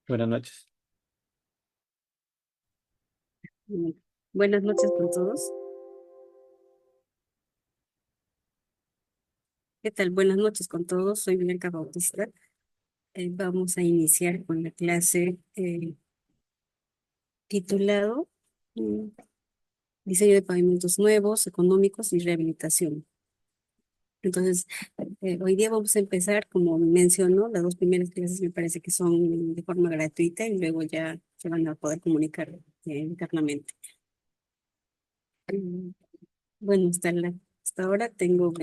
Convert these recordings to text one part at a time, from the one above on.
Buenas noches. Mm, Buenas noches con todos. ¿Qué tal? Buenas noches con todos. Soy Bianca Bautista. Vamos a iniciar con la clase titulado mm, Diseño de pavimentos nuevos, económicos y rehabilitación. Entonces, hoy día vamos a empezar, como mencionó, las dos primeras clases me parece que son de forma gratuita y luego ya se van a poder comunicar internamente. Mm, Bueno, hasta ahora tengo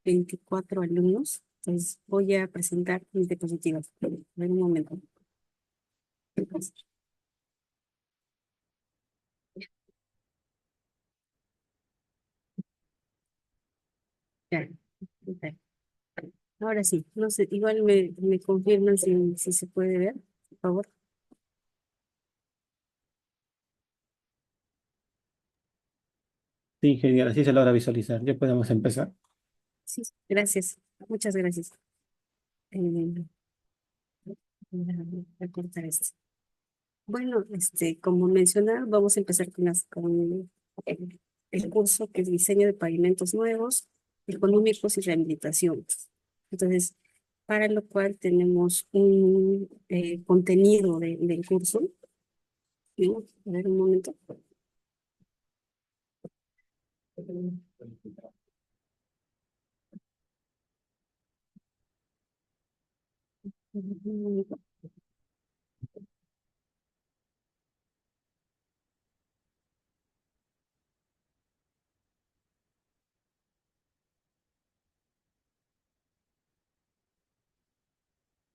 24 alumnos, entonces voy a presentar mis diapositivas. En un momento. Ya, ya. Ahora sí, no sé, igual me confirman si se puede ver, por favor. Sí, genial, así se logra visualizar. Ya podemos empezar. Sí, gracias, muchas gracias. Voy a cortar esto. Bueno, como mencionaba, vamos a empezar con el curso que es diseño de pavimentos nuevos, económicos y rehabilitación. Entonces, para lo cual tenemos un contenido del curso, ¿no? A ver un momento.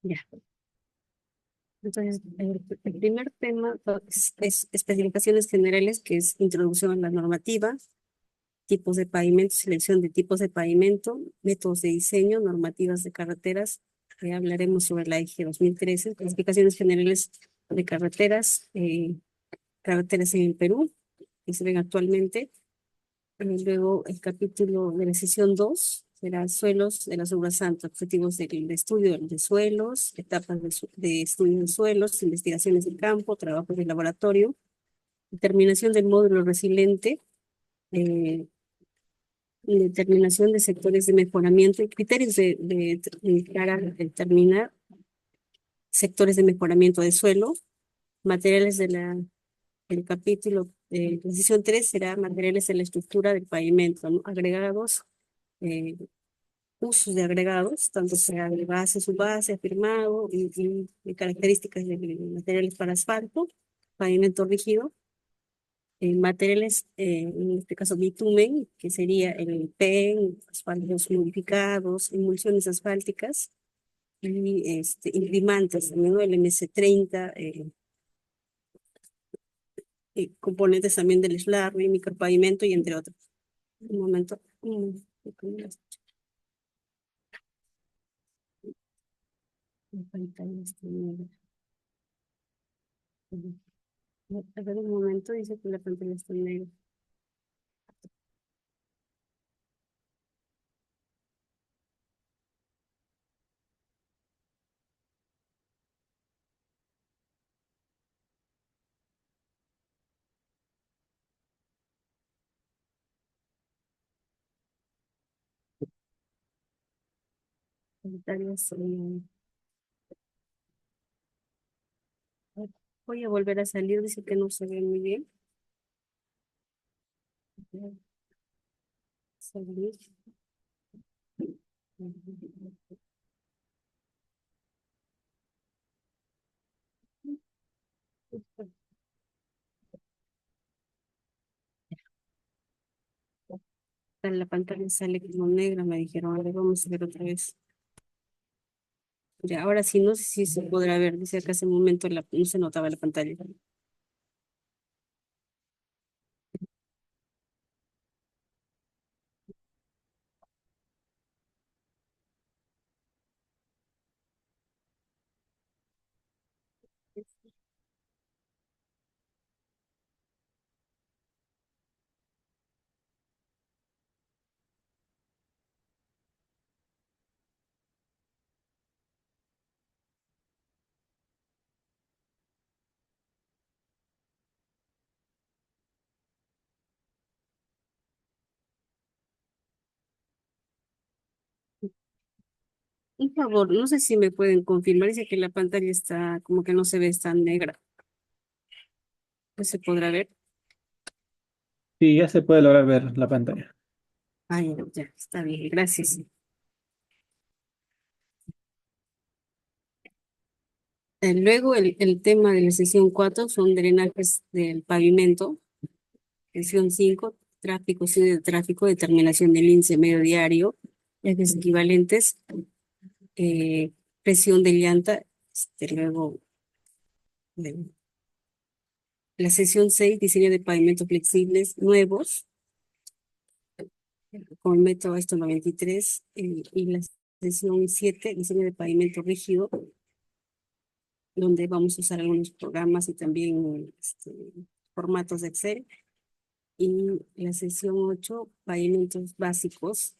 Ya. Entonces, el primer tema es especificaciones generales, que es introducción a la normativa, tipos de pavimento, selección de tipos de pavimento, métodos de diseño, normativas de carreteras. Hablaremos sobre la EG 2013, clasificaciones generales de carreteras, carreteras en el Perú, que se ven actualmente. Luego el capítulo de la sesión 2 será suelos de la Obra Santa, objetivos del estudio de suelos, etapas de estudio de suelos, investigaciones de campo, trabajos de laboratorio, determinación del módulo resiliente, eh, y determinación de sectores de mejoramiento y criterios para determinar sectores de mejoramiento de suelo, materiales el capítulo de decisión 3 será materiales de la estructura del pavimento, ¿no? Agregados, eh, usos de agregados, tanto sea de base, subbase, afirmado y características de materiales para asfalto, pavimento rígido, materiales, en este caso bitumen, que sería el PEN, asfaltos modificados, emulsiones asfálticas y imprimantes, también, ¿no? El MS30, componentes también del slurry, micropavimento y entre otros. Un momento. La pantalla está negra. A ver, un momento, dice que la pantalla está negra. Pantalla está negra. Voy a volver a salir, dice que no se ve muy bien. Voy a salir. La pantalla sale como negra, me dijeron. A ver, vamos a ver otra vez. Ya, ahora sí, no sé si se podrá ver. Dice que hace un momento no se notaba la pantalla. Un favor, no sé si me pueden confirmar, dice que la pantalla está como que no se ve tan negra. Pues se podrá ver. Sí, ya se puede lograr ver la pantalla. Ah, ya, ya, está bien, gracias. Luego el tema de la sesión 4 son drenajes del pavimento. Sesión 5 tráfico, estudio de tráfico, determinación del índice medio diario, ejes equivalentes, eh, presión de llanta. Luego, eh, la sesión 6 diseño de pavimentos flexibles nuevos, con el método esto 93, y la sesión 7 diseño de pavimento rígido, donde vamos a usar algunos programas y también formatos de Excel. Y la sesión 8 pavimentos básicos,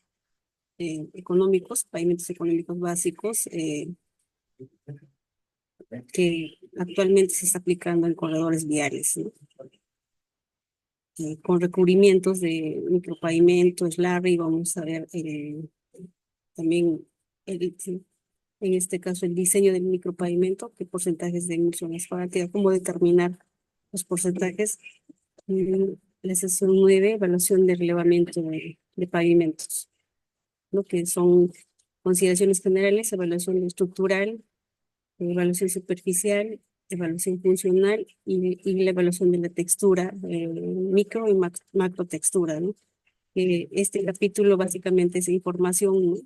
económicos, pavimentos económicos básicos, que actualmente se está aplicando en corredores viales, ¿no? Con recubrimientos de micropavimento, slurry, vamos a ver también sí, en este caso el diseño del micropavimento, qué porcentajes de emulsión asfáltica, cómo determinar los porcentajes. Mm, La sesión 9 evaluación de relevamiento de pavimentos, lo que son consideraciones generales, evaluación estructural, evaluación superficial, evaluación funcional y la evaluación de la textura, micro y macro textura, ¿no? Este capítulo básicamente es información, ¿no?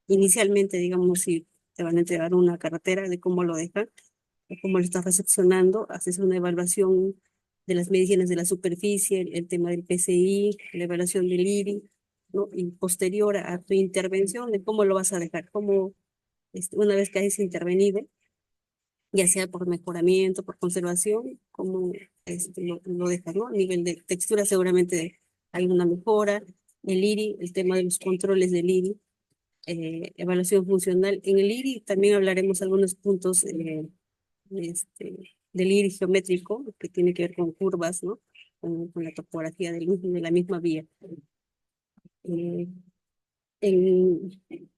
Inicialmente, digamos, si te van a entregar una carretera de cómo lo dejan, de cómo lo estás recepcionando, haces una evaluación de las mediciones de la superficie, el tema del PCI, la evaluación del IRI, ¿no? Y posterior a tu intervención de cómo lo vas a dejar, cómo, una vez que hayas intervenido, ya sea por mejoramiento, por conservación, como lo dejas, ¿no? A nivel de textura seguramente hay una mejora, el IRI, el tema de los controles del IRI, evaluación funcional. En el IRI también hablaremos algunos puntos del IRI geométrico, que tiene que ver con curvas, ¿no? Con la topografía de la misma vía. Eh, en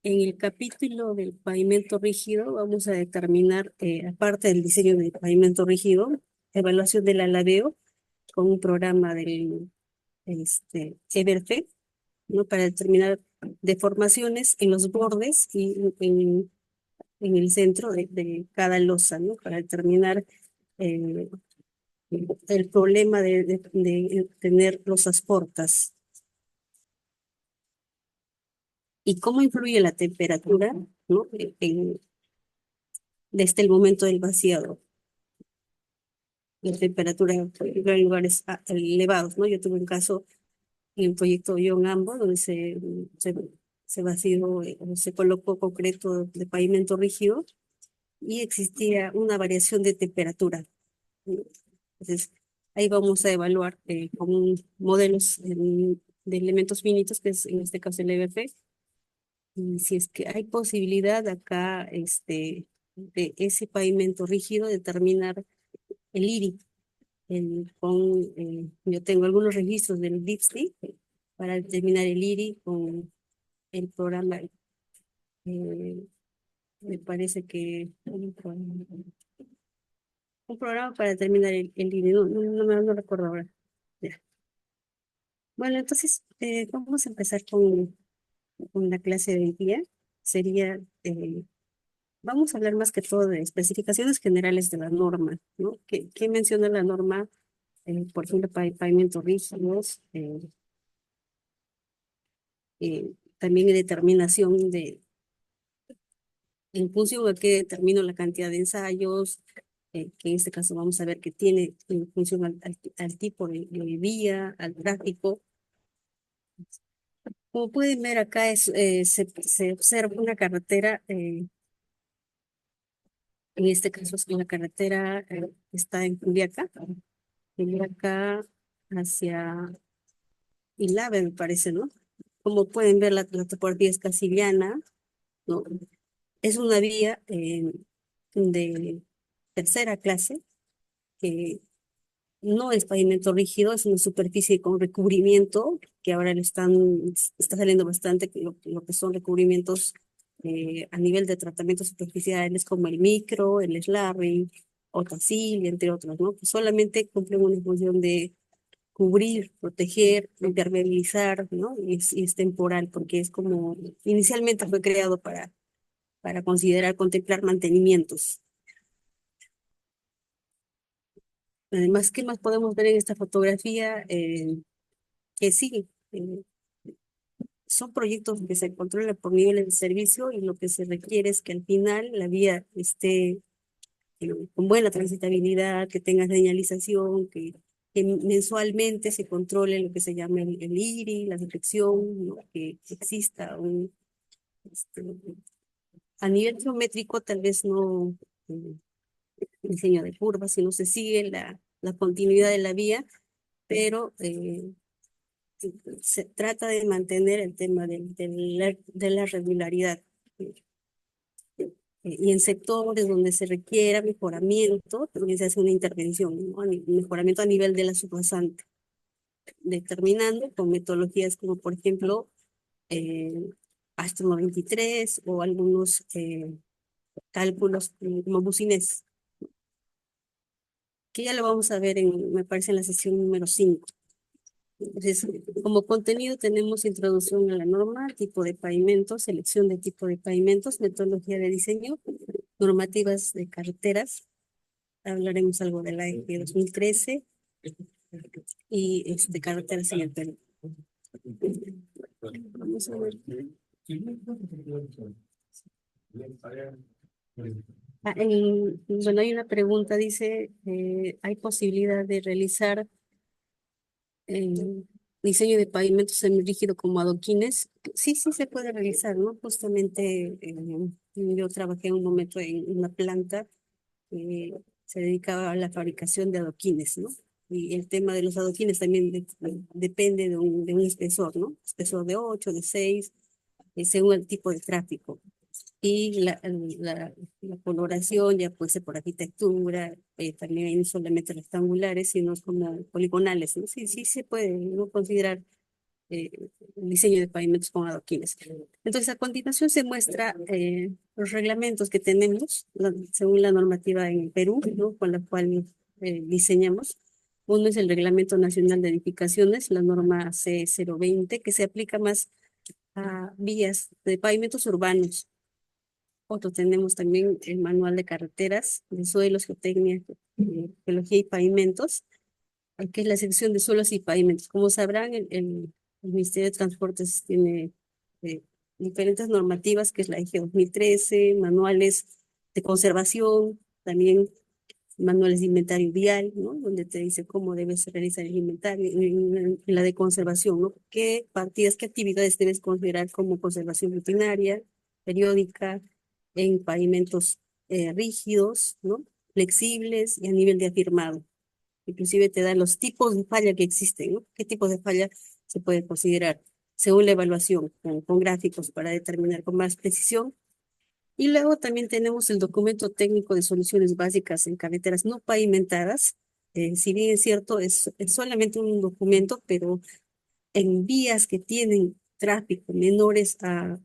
el capítulo del pavimento rígido vamos a determinar, aparte del diseño del pavimento rígido, evaluación del alabeo con un programa del EBRFE, ¿no? Para determinar deformaciones en los bordes y en el centro de cada losa, ¿no? Para determinar eh, el problema de tener losas cortas. ¿Y cómo influye la temperatura, ¿no? Desde el momento del vaciado? La temperatura, por ejemplo, en lugares elevados, ¿no? Yo tuve un caso en el proyecto John Ambo, donde se vació, o se colocó concreto de pavimento rígido y existía una variación de temperatura, ¿no? Entonces, ahí vamos a evaluar con modelos de elementos finitos, que es en este caso el EBF, y si es que hay posibilidad acá de ese pavimento rígido determinar el IRI. Yo tengo algunos registros del DeepSeek para determinar el IRI con el programa. Me parece que un programa para determinar el IRI, no recuerdo ahora. Ya. Bueno, entonces vamos a empezar con la clase de hoy día. Sería, vamos a hablar más que todo de especificaciones generales de la norma, ¿no? ¿Qué menciona la norma? Por ejemplo, pavimentos rígidos, también determinación en función a qué determino la cantidad de ensayos, que en este caso vamos a ver que tiene en función al tipo de vía, al tráfico. Como pueden ver acá, se observa una carretera, en este caso es una carretera está en Juliaca hacia Ilave, me parece, ¿no? Como pueden ver, la topografía es casi llana, ¿no? Es una vía de tercera clase, que no es pavimento rígido, es una superficie con recubrimiento, que ahora está saliendo bastante, lo que son recubrimientos a nivel de tratamientos superficiales como el micro, el slurry, o Otacil, entre otros, ¿no? Que solamente cumplen una función de cubrir, proteger, impermeabilizar, ¿no? Y es temporal, porque es como, inicialmente fue creado para considerar, contemplar mantenimientos. Además, ¿qué más podemos ver en esta fotografía? Que sí, son proyectos que se controlan por niveles de servicio y lo que se requiere es que al final la vía esté con buena transitabilidad, que tenga señalización, que mensualmente se controle lo que se llama el IRI, la detección, ¿no? Que exista este, a nivel geométrico, tal vez no diseño de curvas, sino se sigue la continuidad de la vía, pero se trata de mantener el tema de la regularidad. Y en sectores donde se requiera mejoramiento, también se hace una intervención, ¿no? Mejoramiento a nivel de la subrasante, determinando con metodologías como, por ejemplo, eh, Astro 93 o algunos cálculos como Business, que ya lo vamos a ver me parece, en la sesión número 5. Entonces, como contenido tenemos introducción a la norma, tipo de pavimentos, selección de tipo de pavimentos, metodología de diseño, normativas de carreteras, hablaremos algo de la EG 2013 y carreteras en el Perú. Vamos a ver. Bueno, hay una pregunta, dice, ¿hay posibilidad de realizar diseño de pavimentos semirígido como adoquines? Sí, sí se puede realizar, ¿no? Justamente yo trabajé un momento en una planta que se dedicaba a la fabricación de adoquines, ¿no? Y el tema de los adoquines también depende de un espesor, ¿no? Espesor de 8, de 6, según el tipo de tráfico. Y la coloración ya puede ser por arquitectura, también hay no solamente rectangulares, sino como poligonales, ¿no? Sí, sí se puede, ¿no? Considerar eh, el diseño de pavimentos con adoquines. Entonces, a continuación se muestra los reglamentos que tenemos según la normativa en Perú, ¿no? Con la cual diseñamos. Uno es el Reglamento Nacional de Edificaciones, la norma C020, que se aplica más a vías de pavimentos urbanos. Otro tenemos también el Manual de Carreteras, de Suelos, Geotecnia, Geología y Pavimentos, que es la sección de suelos y pavimentos. Como sabrán, el Ministerio de Transportes tiene eh, diferentes normativas, que es la EG 2013, manuales de conservación, también manuales de inventario vial, ¿no? Donde te dice cómo debes realizar el inventario, en la de conservación, ¿no? ¿Qué partidas, qué actividades debes considerar como conservación rutinaria, periódica, en pavimentos rígidos, ¿no? Flexibles y a nivel de afirmado? Inclusive te da los tipos de falla que existen, ¿no? ¿Qué tipos de falla se puede considerar según la evaluación, con gráficos para determinar con más precisión? Y luego también tenemos el documento técnico de soluciones básicas en carreteras no pavimentadas. Si bien es cierto, es solamente un documento, pero en vías que tienen tráfico menores a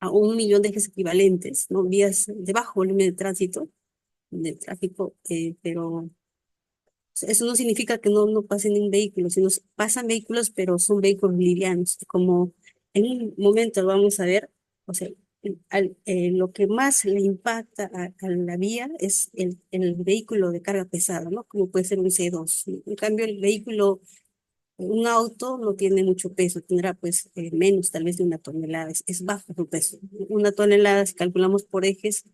1 millón de ejes equivalentes, ¿no? Vías de bajo volumen de tránsito, de tráfico, pero eso no significa que no pasen ningún vehículo, sino pasan vehículos, pero son vehículos livianos. Como en un momento vamos a ver, o sea, lo que más le impacta a la vía es el vehículo de carga pesada, ¿no? Como puede ser un C2. En cambio, el vehículo, un auto no tiene mucho peso, tendrá pues menos tal vez de 1 tonelada, es bajo su peso. 1 tonelada, si calculamos por ejes,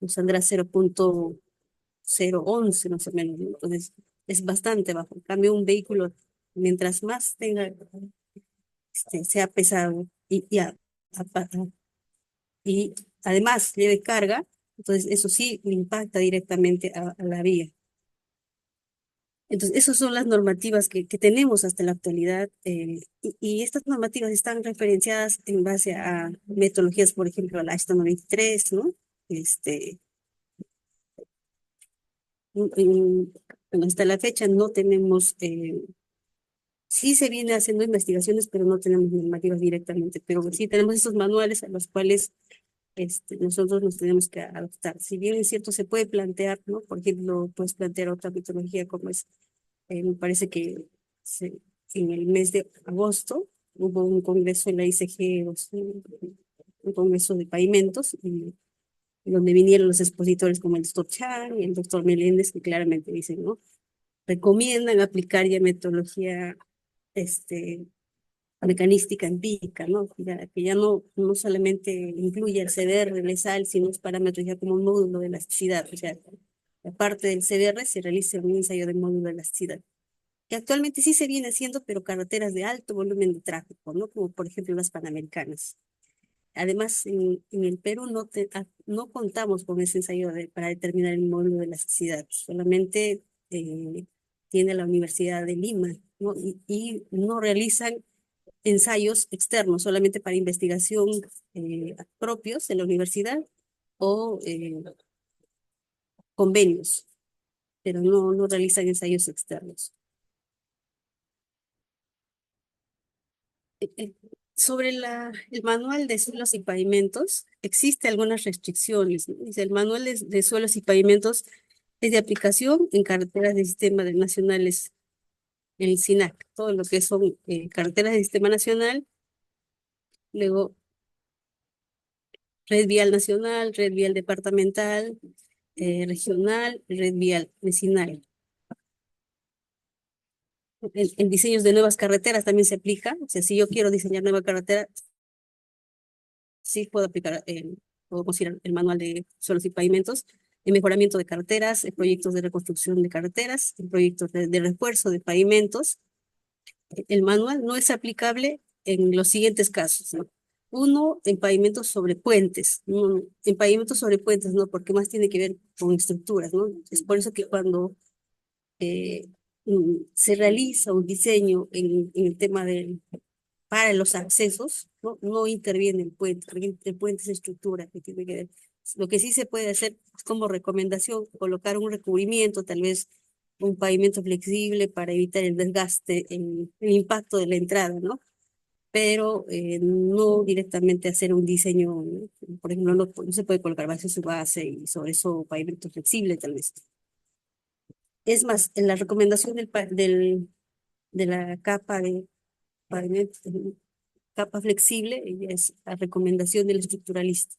nos saldrá 0,011 más o menos, ¿no? Entonces, es bastante bajo. En cambio, un vehículo, mientras más tenga, sea pesado y además lleve carga, entonces eso sí impacta directamente a la vía. Entonces, esas son las normativas que tenemos hasta la actualidad, y estas normativas están referenciadas en base a metodologías, por ejemplo, la ISO 93, ¿no? Este, bueno, hasta la fecha no tenemos, sí se viene haciendo investigaciones, pero no tenemos normativas directamente, pero sí tenemos estos manuales a los cuales nosotros nos tenemos que adaptar. Si bien es cierto, se puede plantear, ¿no? Por ejemplo, puedes plantear otra metodología como es, me parece que se- en el mes de agosto hubo un congreso en la ICG, un congreso de pavimentos, y donde vinieron los expositores como el doctor Chan y el doctor Meléndez, que claramente dicen, ¿no? Recomiendan aplicar ya metodología este, mecanística empírica, ¿no? Que ya no solamente incluye el CDR, el ESAL, sino es parámetros ya como un módulo de elasticidad. O sea, aparte del CDR se realiza un ensayo de módulo de elasticidad, que actualmente sí se viene haciendo, pero carreteras de alto volumen de tráfico, ¿no? Como por ejemplo las panamericanas. Además, en el Perú no contamos con ese ensayo para determinar el módulo de elasticidad, solamente tiene la Universidad de Lima, ¿no? Y no realizan ensayos externos, solamente para investigación propios de la universidad o convenios, pero no realizan ensayos externos. Sobre el manual de suelos y pavimentos, existe algunas restricciones, ¿no? Dice, el manual de suelos y pavimentos es de aplicación en carreteras de sistema nacionales, el SINAC, todo lo que son carreteras de sistema nacional, luego red vial nacional, red vial departamental, regional, red vial vecinal. En diseños de nuevas carreteras también se aplica, o sea, si yo quiero diseñar nueva carretera, sí puedo aplicar podemos ir al manual de suelos y pavimentos, en mejoramiento de carreteras, en proyectos de reconstrucción de carreteras, en proyectos de refuerzo de pavimentos. El manual no es aplicable en los siguientes casos, ¿no? Uno, en pavimentos sobre puentes, ¿no? En pavimentos sobre puentes, ¿no? Porque más tiene que ver con estructuras, ¿no? Es por eso que cuando eh, se realiza un diseño en el tema para los accesos, no interviene el puente, porque el puente es estructura que tiene que ver. Lo que sí se puede hacer es como recomendación, colocar un recubrimiento, tal vez un pavimento flexible para evitar el desgaste, el impacto de la entrada, ¿no? Pero no directamente hacer un diseño, ¿no? Por ejemplo, no se puede colocar base su base y sobre eso pavimento flexible, tal vez. Es más, en la recomendación de la capa de pavimento, capa flexible, ella es la recomendación del estructuralista.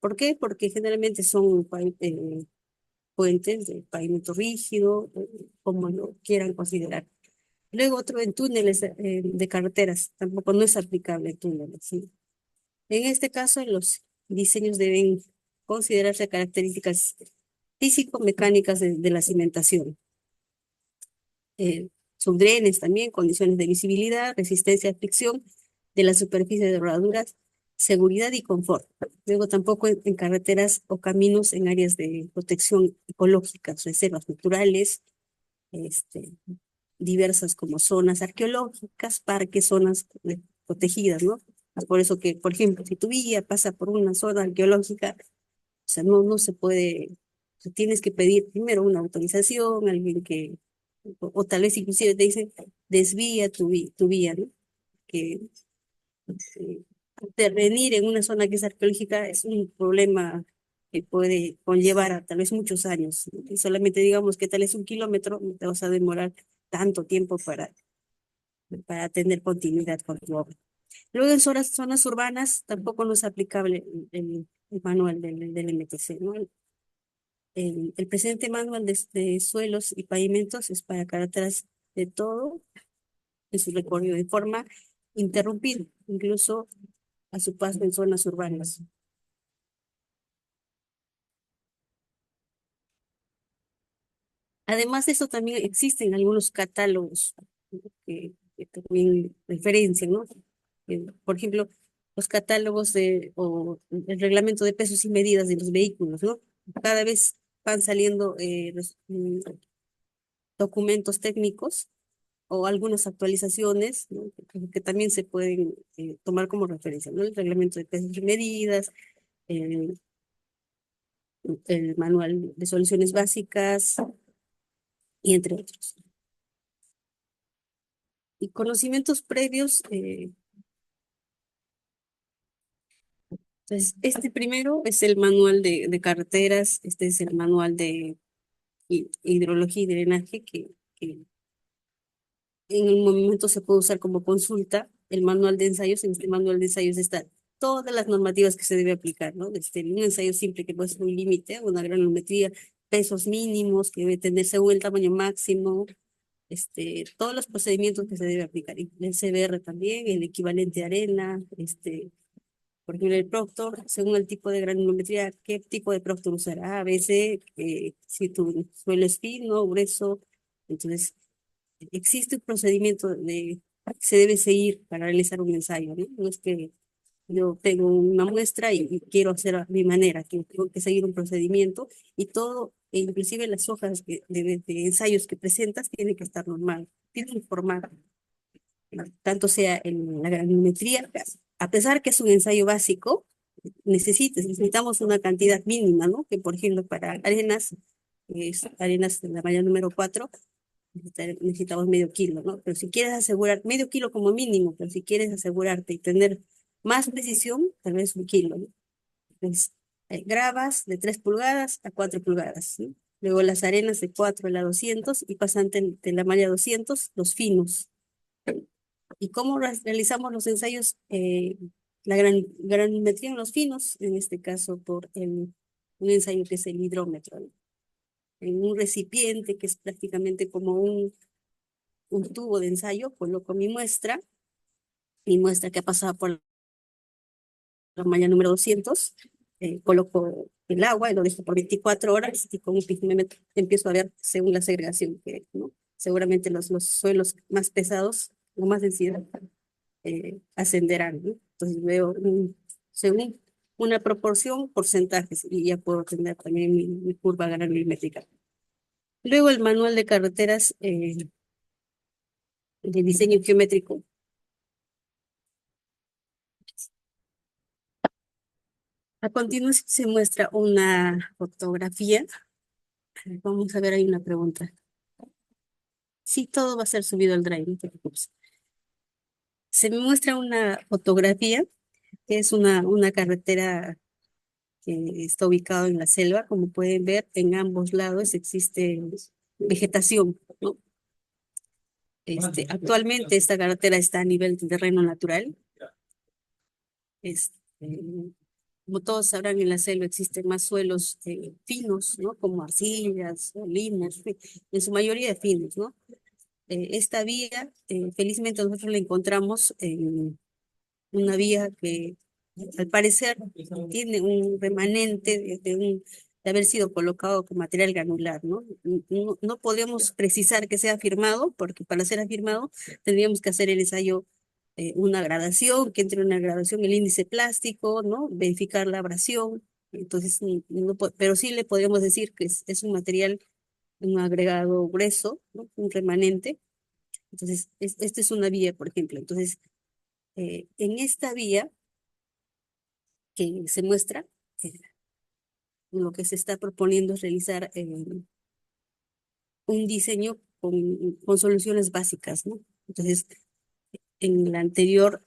¿Por qué? Porque generalmente son puentes de pavimento rígido, como lo quieran considerar. Luego otro en túneles de carreteras, tampoco no es aplicable en túneles, ¿sí? En este caso, los diseños deben considerarse características físico-mecánicas de la cimentación. Subdrenes también, condiciones de visibilidad, resistencia a fricción de la superficie de rodaduras, seguridad y confort. Luego tampoco en carreteras o caminos en áreas de protección ecológica, reservas naturales, este, diversas como zonas arqueológicas, parques, zonas protegidas, ¿no? Es por eso que, por ejemplo, si tu vía pasa por una zona arqueológica, o sea, no se puede, o sea, tienes que pedir primero una autorización, alguien que, o tal vez inclusive te dicen, desvía tu vía, ¿no? Que eh, intervenir en una zona que es arqueológica es un problema que puede conllevar a tal vez muchos años, ¿no? Y solamente digamos que tal vez 1 kilómetro, no te vas a demorar tanto tiempo para tener continuidad con tu obra. Luego en zonas urbanas tampoco no es aplicable el manual del MTC, ¿no? El presente manual de suelos y pavimentos es para carreteras de todo en su recorrido de forma interrumpida, incluso a su paso en zonas urbanas. Además de eso, también existen algunos catálogos, ¿no? que también referencian, ¿no? Por ejemplo, los catálogos o el reglamento de pesos y medidas de los vehículos, ¿no? Cada vez van saliendo documentos técnicos o algunas actualizaciones, ¿no? Que también se pueden tomar como referencia, ¿no? El reglamento de pesos y medidas, el, el manual de soluciones básicas y entre otros. Y conocimientos previos, Entonces, este primero es el manual de carreteras, este es el manual de hidrología y drenaje que en el momento se puede usar como consulta. El manual de ensayos, en este manual de ensayos están todas las normativas que se debe aplicar, ¿no? Desde un ensayo simple que puede ser un límite, una granulometría, pesos mínimos que debe tener según el tamaño máximo, todos los procedimientos que se debe aplicar. Y el CBR también, el equivalente a arena, por ejemplo, el Proctor, según el tipo de granulometría, qué tipo de Proctor usará. A veces, si tu suelo es fino, grueso, entonces existe un procedimiento que se debe seguir para realizar un ensayo, ¿no? No es que yo tengo una muestra y quiero hacer a mi manera, que tengo que seguir un procedimiento y todo, e inclusive las hojas de ensayos que presentas, tienen que estar normal, tienen que informar, ¿no? Tanto sea en la granulometría, a pesar que es un ensayo básico, necesitamos una cantidad mínima, ¿no? Que por ejemplo para arenas, arenas de la malla número 4 necesitamos medio kilo, ¿no? Pero si quieres asegurar, medio kilo como mínimo, pero si quieres asegurarte y tener más precisión, tal vez un kilo, ¿no? Entonces, gravas de 3 pulgadas a 4 pulgadas, ¿sí? Luego las arenas de 4 a la 200 y pasante de la malla 200 los finos. ¿Y cómo realizamos los ensayos? La granimetría en los finos, en este caso por un ensayo que es el hidrómetro, ¿no? En un recipiente que es prácticamente como un tubo de ensayo, coloco mi muestra que ha pasado por la malla número 200, coloco el agua y lo dejo por 24 horas y con un pigmento empiezo a ver según la segregación que, ¿no? Seguramente los suelos más pesados o más densidad ascenderán, ¿no? Entonces veo según una proporción, porcentajes y ya puedo tener también mi curva granulométrica. Luego el manual de carreteras de diseño geométrico. A continuación se muestra una fotografía. Vamos a ver, hay una pregunta. Sí, todo va a ser subido al Drive, no te preocupes. Se me muestra una fotografía que es una carretera que está ubicada en la selva. Como pueden ver, en ambos lados existe vegetación, ¿no? Actualmente esta carretera está a nivel de terreno natural. Este, como todos sabrán, en la selva existen más suelos finos, ¿no? Como arcillas, limos, en su mayoría finos, ¿no? Esta vía, felizmente nosotros la encontramos en una vía que al parecer tiene un remanente de haber sido colocado con material granular, ¿no? No podemos precisar que sea afirmado, porque para ser afirmado tendríamos que hacer el ensayo, una gradación, que entre una gradación el índice plástico, ¿no? Verificar la abrasión. Entonces, pero sí le podríamos decir que es un material, un agregado grueso, ¿no? Un remanente. Entonces, esta es una vía, por ejemplo. Entonces, en esta vía que se muestra, eh, lo que se está proponiendo es realizar un diseño con soluciones básicas, ¿no? Entonces, en la anterior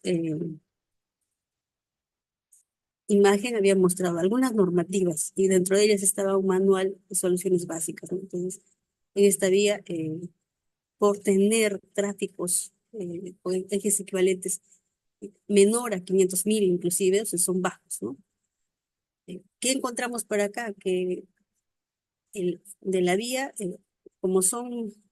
imagen había mostrado algunas normativas y dentro de ellas estaba un manual de soluciones básicas, ¿no? Entonces, en esta vía, por tener tráficos o ejes equivalentes menor a 500.000 inclusive, o sea, son bajos, ¿no? ¿Qué encontramos por acá? Que de la vía, como es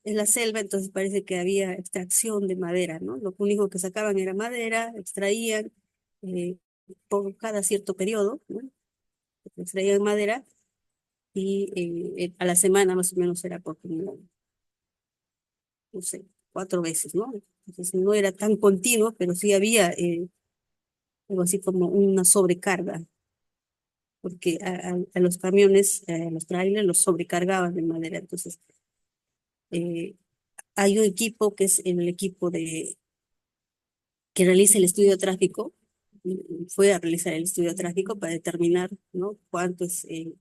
la selva, entonces parece que había extracción de madera, ¿no? Lo único que sacaban era madera, extraían eh, por cada cierto periodo, ¿no? Extraían madera y a la semana más o menos era por como, no sé, 4 veces, ¿no? Entonces no era tan continuo, pero sí había algo así como una sobrecarga, porque a los camiones, a los trailers los sobrecargaban de madera, entonces eh, hay un equipo que es el equipo que realiza el estudio de tráfico, fue a realizar el estudio de tráfico para determinar, ¿no? Cuánto es el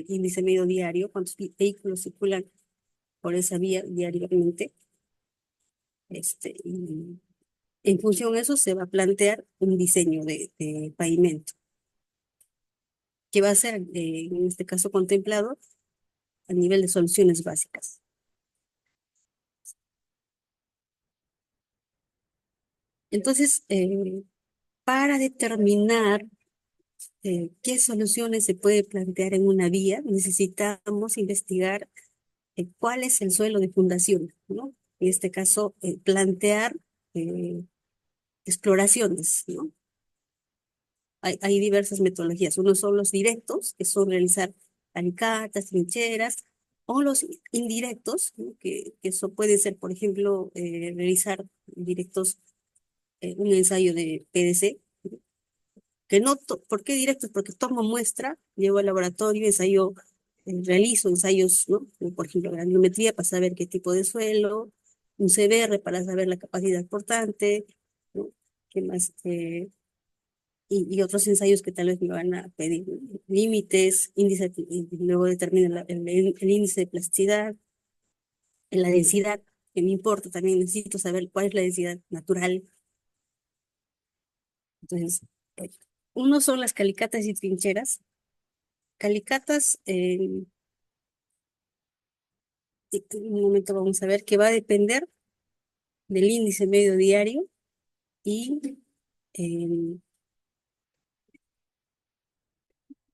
índice medio diario, cuántos vehículos circulan por esa vía diariamente. Y en función de eso se va a plantear un diseño de pavimento. que va a ser, en este caso, contemplado a nivel de soluciones básicas. Entonces, para determinar qué soluciones se puede plantear en una vía, necesitamos investigar cuál es el suelo de fundación, ¿no? En este caso, plantear eh, exploraciones, ¿no? Hay diversas metodologías. Uno son los directos, que son realizar alicatas, trincheras, o los indirectos, ¿no? Que eso puede ser, por ejemplo, realizar directos, un ensayo de PDC, que no, ¿por qué directos? Porque tomo muestra, llevo al laboratorio, ensayo, realizo ensayos, ¿no? Por ejemplo, granulometría para saber qué tipo de suelo, un CBR para saber la capacidad portante, ¿no? ¿Qué más? Y otros ensayos que tal vez me van a pedir, ¿no? Límites, índice, y luego determina el índice de plasticidad, la densidad, que me importa, también necesito saber cuál es la densidad natural. Entonces, eh, uno son las calicatas y trincheras. Calicatas, en un momento vamos a ver que va a depender del índice medio diario y eh,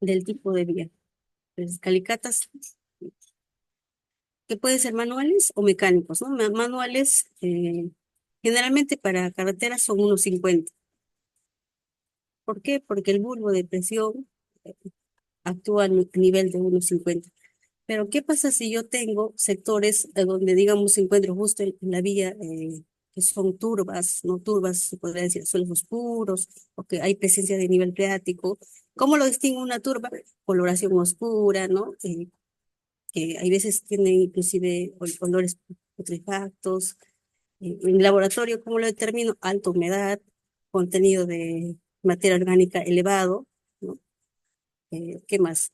del tipo de vía. Entonces, calicatas que pueden ser manuales o mecánicos, ¿no? Manuales, generalmente para carreteras son unos 50. ¿Por qué? Porque el bulbo de presión eh, actúa a nivel de unos 50. Pero ¿qué pasa si yo tengo sectores donde, digamos, se encuentro justo en la vía, que son turbas, no turbas, se podría decir, suelos oscuros, o que hay presencia de nivel freático? ¿Cómo lo distingo una turba? Coloración oscura, ¿no? Que hay veces tienen inclusive olores putrefactos. En laboratorio, ¿cómo lo determino? Alta humedad, contenido de materia orgánica elevado, ¿no? ¿Qué más?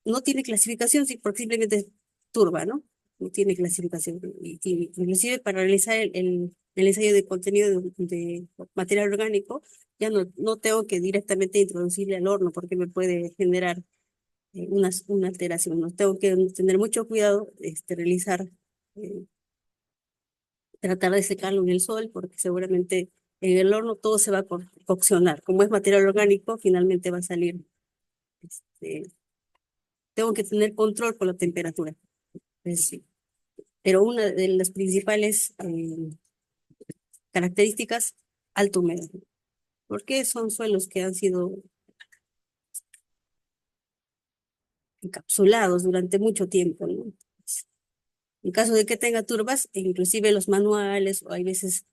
No tiene clasificación, sí, porque simplemente es turba, ¿no? No tiene clasificación. Inclusive para realizar el ensayo de contenido de material orgánico, ya no tengo que directamente introducirle al horno porque me puede generar una alteración. No tengo que tener mucho cuidado, realizar, eh, tratar de secarlo en el sol porque seguramente en el horno todo se va a coccionar. Como es material orgánico, finalmente va a salir. este, Tengo que tener control con la temperatura. Sí. Pero una de las principales características, alta humedad, porque son suelos que han sido encapsulados durante mucho tiempo, ¿no? En caso de que tenga turbas, e inclusive los manuales, o hay veces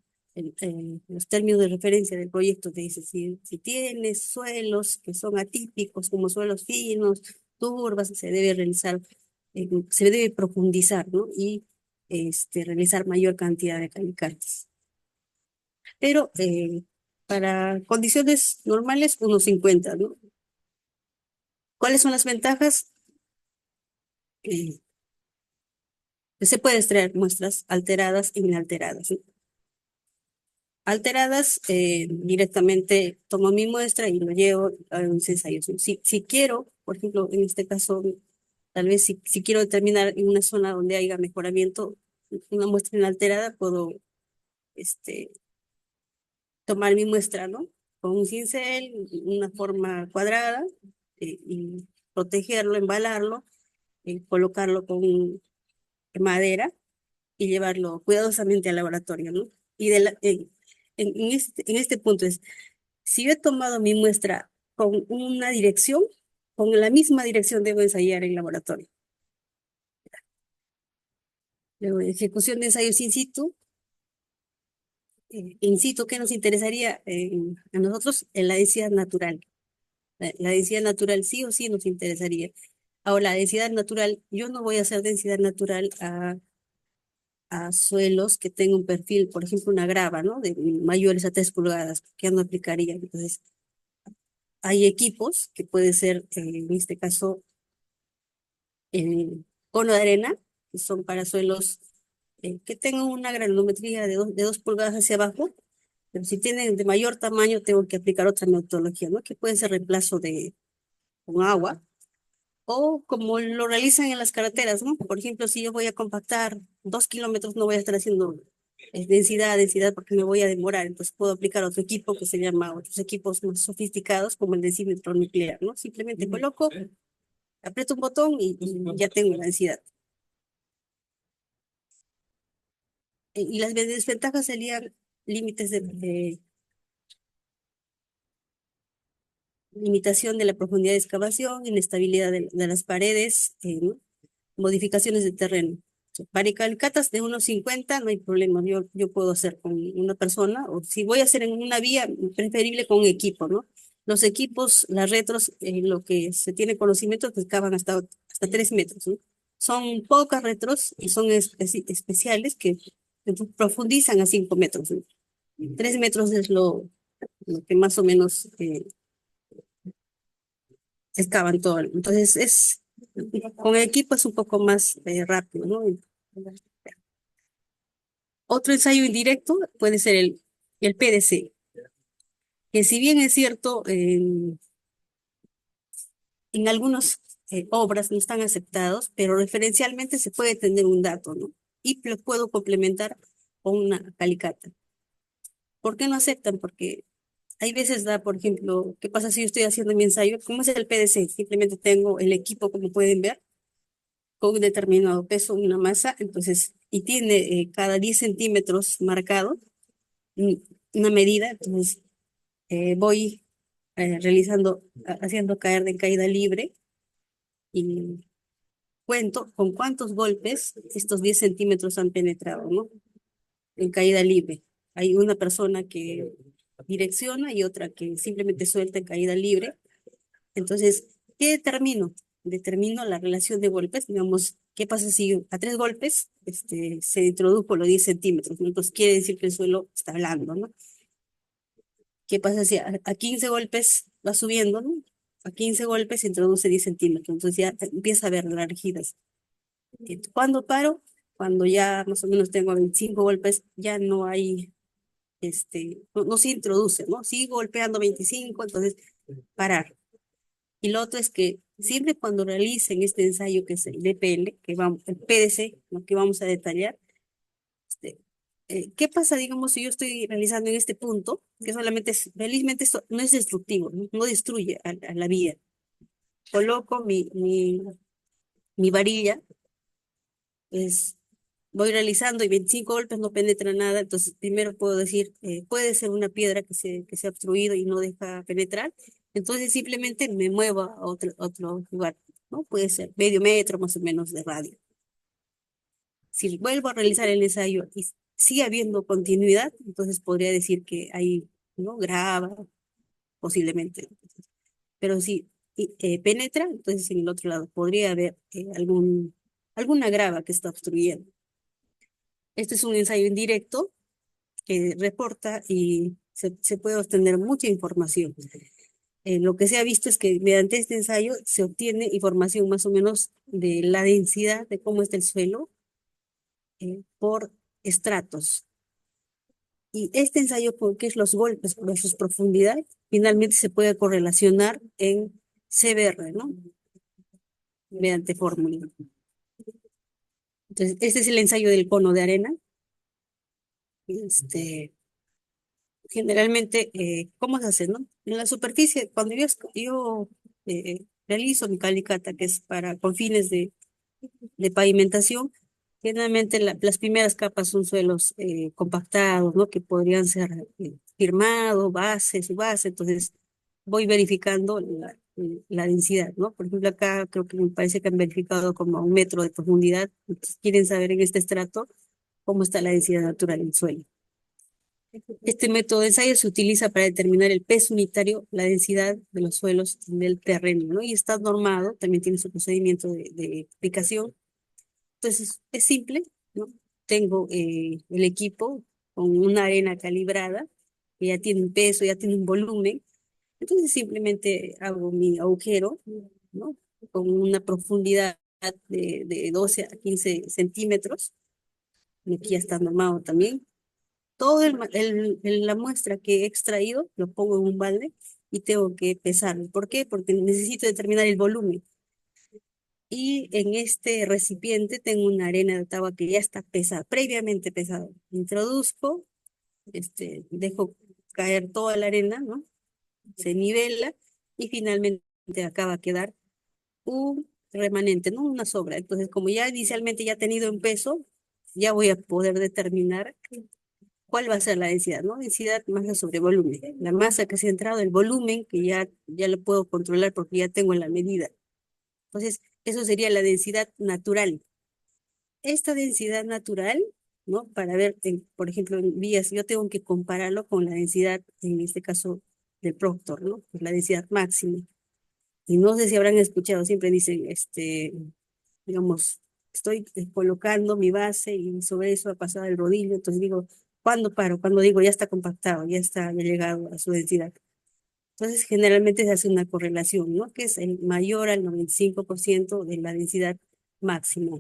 los términos de referencia del proyecto te dicen, si tienes suelos que son atípicos, como suelos finos, turbas, se debe profundizar, ¿no? Y realizar mayor cantidad de calicantes. Pero para condiciones normales, unos 50, ¿no? ¿Cuáles son las ventajas? Eh, que se puede extraer muestras alteradas e inalteradas, ¿no? Alteradas, directamente tomo mi muestra y lo llevo a mis ensayos, ¿no? Si quiero, por ejemplo, en este caso, tal vez si quiero determinar en una zona donde haya mejoramiento, una muestra inalterada, puedo este, tomar mi muestra, ¿no? Con un cincel, una forma cuadrada, y protegerlo, embalarlo, colocarlo con madera y llevarlo cuidadosamente al laboratorio, ¿no? Y en este punto es, si yo he tomado mi muestra con una dirección, con la misma dirección debo ensayar en laboratorio. Luego, ejecución de ensayos in situ. In situ, ¿qué nos interesaría a nosotros? En la densidad natural. La densidad natural sí o sí nos interesaría. Ahora, la densidad natural, yo no voy a hacer densidad natural a suelos que tengan un perfil, por ejemplo, una grava, ¿no? De mayores a 3 pulgadas, que no aplicaría. Entonces, hay equipos que puede ser, en este caso, el cono de arena, que son para suelos que tengan una granulometría de 2 pulgadas hacia abajo, pero si tienen de mayor tamaño, tengo que aplicar otra metodología, ¿no? Que puede ser reemplazo con agua, o como lo realizan en las carreteras, ¿no? Por ejemplo, si yo voy a compactar 2 kilómetros, no voy a estar haciendo densidad, densidad, porque me voy a demorar. Entonces puedo aplicar otro equipo que se llama, otros equipos más sofisticados, como el densímetro nuclear, ¿no? Simplemente coloco, aprieto un botón y ya tengo la densidad. Y las desventajas serían límites de limitación de la profundidad de excavación, inestabilidad de las paredes, ¿no? Modificaciones de terreno. Para calicatas de 1,50 no hay problema, yo puedo hacer con una persona, o si voy a hacer en una vía, preferible con un equipo, ¿no? Los equipos, las retros, lo que se tiene conocimiento, que excavan hasta 3 metros, ¿no? Son pocas retros y son especiales que profundizan a 5 metros, ¿no? 3 metros es lo que más o menos excavan todo. Entonces, con el equipo es un poco más rápido, ¿no? Otro ensayo indirecto puede ser el PDC, que si bien es cierto, en algunas obras no están aceptados, pero referencialmente se puede tener un dato, ¿no? Y lo puedo complementar con una calicata. ¿Por qué no aceptan? Porque hay veces da, por ejemplo, ¿qué pasa si yo estoy haciendo mi ensayo? ¿Cómo es el PDC? Simplemente tengo el equipo, como pueden ver, con un determinado peso, una masa, entonces, y tiene cada 10 centímetros marcado mm, una medida, entonces voy haciendo caer de caída libre y cuento con cuántos golpes estos 10 centímetros han penetrado, ¿no? En caída libre. Hay una persona que direcciona y otra que simplemente suelta en caída libre. Entonces, ¿qué determino? Determino la relación de golpes, digamos, ¿qué pasa si a 3 golpes se introdujo los 10 centímetros? ¿No? Entonces quiere decir que el suelo está blando, ¿no? ¿Qué pasa si a 15 golpes va subiendo, ¿no? A 15 golpes se introduce 10 centímetros, entonces ya empieza a ver las rígidas. ¿Cuándo paro? Cuando ya más o menos tengo 25 golpes, ya no hay, no se introduce, ¿no? Sigo golpeando 25, entonces parar. Y lo otro es que siempre cuando realicen este ensayo que es el DPL, el PDC, lo que vamos a detallar, este, ¿qué pasa, digamos, si yo estoy realizando en este punto, que solamente felizmente esto no es destructivo, no destruye a la vía? Coloco mi varilla, pues voy realizando y 25 golpes no penetra nada, entonces primero puedo decir, puede ser una piedra que se ha obstruido y no deja penetrar, entonces simplemente me muevo a otro lugar, ¿no? Puede ser medio metro más o menos de radio. Si vuelvo a realizar el ensayo y sigue habiendo continuidad, entonces podría decir que ahí, ¿no? Grava, posiblemente. Pero si penetra, entonces en el otro lado podría haber alguna grava que está obstruyendo. Este es un ensayo indirecto que reporta y se puede obtener mucha información. Lo que se ha visto es que mediante este ensayo se obtiene información más o menos de la densidad, de cómo está el suelo, por estratos. Y este ensayo, que es los golpes versus profundidad, finalmente se puede correlacionar en CBR, ¿no? Mediante fórmula. Entonces, este es el ensayo del cono de arena. Generalmente, ¿cómo se hace, no? En la superficie, cuando yo realizo mi calicata, que es con fines de pavimentación, generalmente las primeras capas son suelos compactados, ¿no? Que podrían ser firmados, base, su base, entonces voy verificando la densidad, ¿no? Por ejemplo, acá creo que me parece que han verificado como a 1 metro de profundidad, entonces quieren saber en este estrato cómo está la densidad natural del suelo. Este método de ensayo se utiliza para determinar el peso unitario, la densidad de los suelos en el terreno, ¿no? Y está normado, también tiene su procedimiento de aplicación. Entonces, es simple, ¿no? Tengo el equipo con una arena calibrada, que ya tiene un peso, ya tiene un volumen. Entonces, simplemente hago mi agujero, ¿no? Con una profundidad de 12 a 15 centímetros. Aquí ya está normado también. Todo la muestra que he extraído lo pongo en un balde y tengo que pesarlo. ¿Por qué? Porque necesito determinar el volumen. Y en este recipiente tengo una arena de Ottawa que ya está pesada, previamente pesada. Introduzco, dejo caer toda la arena, ¿no? Se nivela y finalmente acá va a quedar un remanente, no una sobra. Entonces, como ya inicialmente ya ha tenido un peso, ya voy a poder determinar cuál va a ser la densidad, ¿no? Densidad, masa sobre volumen. La masa que se ha entrado, el volumen que ya lo puedo controlar porque ya tengo la medida. Entonces, eso sería la densidad natural. Esta densidad natural, ¿no? Para ver, por ejemplo, en vías, yo tengo que compararlo con la densidad, en este caso, del Proctor, ¿no? Pues la densidad máxima. Y no sé si habrán escuchado, siempre dicen, digamos, estoy colocando mi base y sobre eso ha pasado el rodillo, entonces digo, ¿cuándo paro? Cuando digo, ya está compactado, ya llegado a su densidad. Entonces, generalmente se hace una correlación, ¿no? Que es el mayor al 95% de la densidad máxima.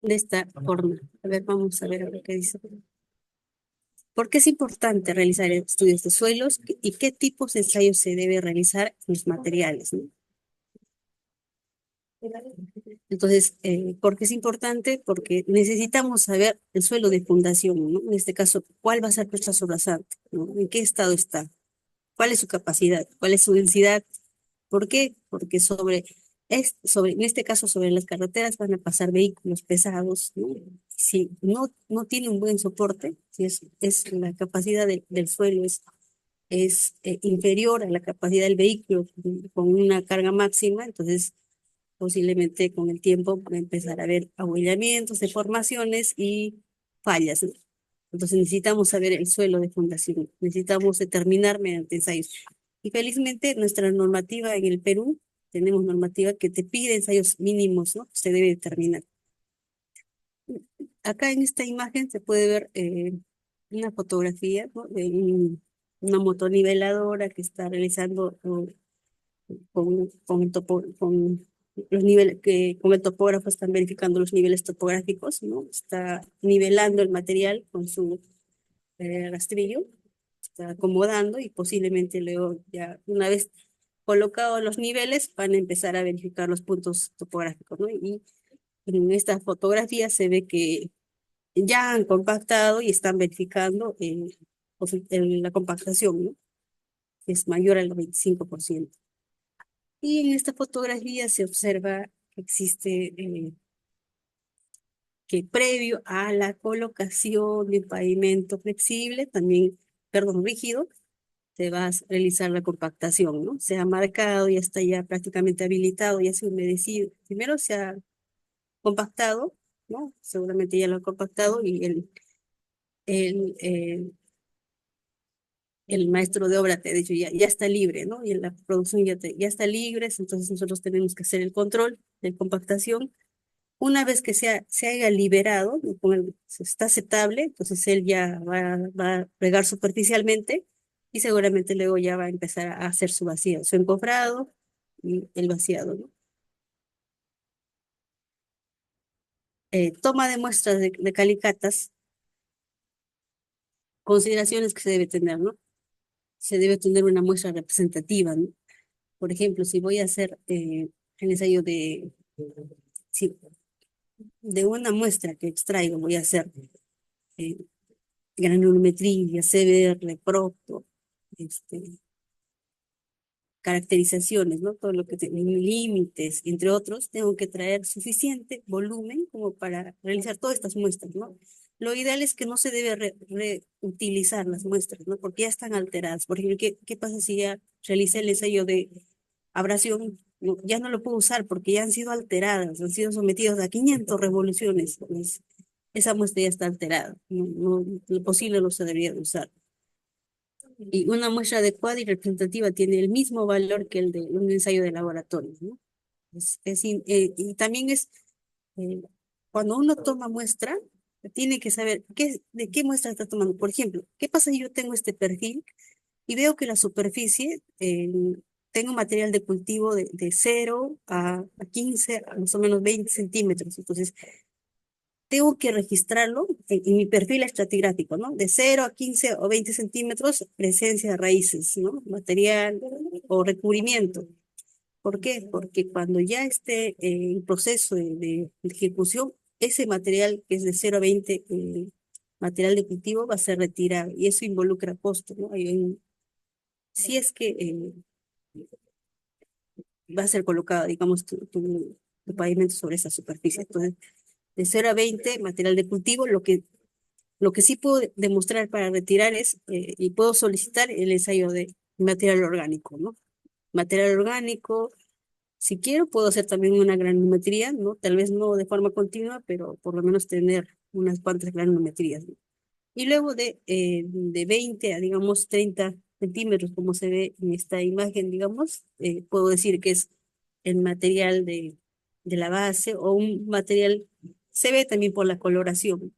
De esta forma. A ver, vamos a ver qué dice. ¿Por qué es importante realizar estudios de suelos y qué tipos de ensayos se debe realizar en los materiales, ¿no? Entonces, ¿por qué es importante? Porque necesitamos saber el suelo de fundación, ¿no? En este caso, ¿cuál va a ser nuestra sobrasante? ¿No? ¿En qué estado está? ¿Cuál es su capacidad? ¿Cuál es su densidad? ¿Por qué? Porque en este caso, sobre las carreteras van a pasar vehículos pesados, ¿no? Si no tiene un buen soporte, si es la capacidad del suelo es inferior a la capacidad del vehículo con una carga máxima, entonces posiblemente con el tiempo va a empezar a haber abollamientos, deformaciones y fallas, ¿no? Entonces necesitamos saber el suelo de fundación, necesitamos determinar mediante ensayos. Y felizmente nuestra normativa en el Perú, tenemos normativa que te pide ensayos mínimos, ¿no? Se debe determinar. Acá en esta imagen se puede ver una fotografía, ¿no? De una motoniveladora que está realizando con con los niveles que con el topógrafo están verificando los niveles topográficos, ¿no? Está nivelando el material con su rastrillo, está acomodando y posiblemente luego ya una vez colocados los niveles van a empezar a verificar los puntos topográficos, ¿no? Y en esta fotografía se ve que ya han compactado y están verificando la compactación, ¿no? Es mayor al 25%. Y en esta fotografía se observa que existe que previo a la colocación de pavimento flexible, también, perdón, rígido, se va a realizar la compactación, ¿no? Se ha marcado, ya está ya prácticamente habilitado, ya se ha humedecido. Primero se ha compactado, ¿no? Seguramente ya lo ha compactado y el, eh, el maestro de obra te ha dicho ya está libre, ¿no? Y la producción ya está libre, entonces nosotros tenemos que hacer el control de compactación. Una vez que se haya liberado, ¿no? Está aceptable, entonces él ya va a regar superficialmente y seguramente luego ya va a empezar a hacer su vacío, su encofrado y el vaciado, ¿no? Toma de muestras de calicatas, consideraciones que se debe tener, ¿no? Se debe tener una muestra representativa, ¿no? Por ejemplo, si voy a hacer el ensayo si de una muestra que extraigo, voy a hacer eh, granulometría, CBR, Proctor, este, caracterizaciones, ¿no? Todo lo que tiene límites, entre otros, tengo que traer suficiente volumen como para realizar todas estas muestras, ¿no? Lo ideal es que no se debe reutilizar las muestras, ¿no? Porque ya están alteradas. Por ejemplo, ¿qué pasa si ya realicé el ensayo de abrasión? Ya no lo puedo usar porque ya han sido alteradas, han sido sometidas a 500 revoluciones. Pues, esa muestra ya está alterada. Lo posible no se debería de usar. Y una muestra adecuada y representativa tiene el mismo valor que el de un ensayo de laboratorio, ¿no? Y también eh, cuando uno toma muestra, tiene que saber de qué muestra está tomando. Por ejemplo, ¿qué pasa si yo tengo este perfil y veo que la superficie, tengo material de cultivo de 0 a 15, a más o menos 20 centímetros? Entonces, tengo que registrarlo en mi perfil estratigráfico, ¿no? De 0 a 15 o 20 centímetros, presencia de raíces, ¿no? Material o recubrimiento. ¿Por qué? Porque cuando ya esté en proceso de ejecución, ese material que es de 0 a 20, material de cultivo, va a ser retirado y eso involucra costo, ¿no? Si es que va a ser colocado, digamos, tu pavimento sobre esa superficie. Entonces, de 0 a 20, material de cultivo, lo que sí puedo demostrar para retirar es, y puedo solicitar el ensayo de material orgánico, ¿no? Material orgánico, si quiero, puedo hacer también una granulometría, ¿no? Tal vez no de forma continua, pero por lo menos tener unas cuantas granulometrías, ¿no? Y luego de 20 a, digamos, 30 centímetros, como se ve en esta imagen, digamos, puedo decir que es el material de la base o un material, se ve también por la coloración.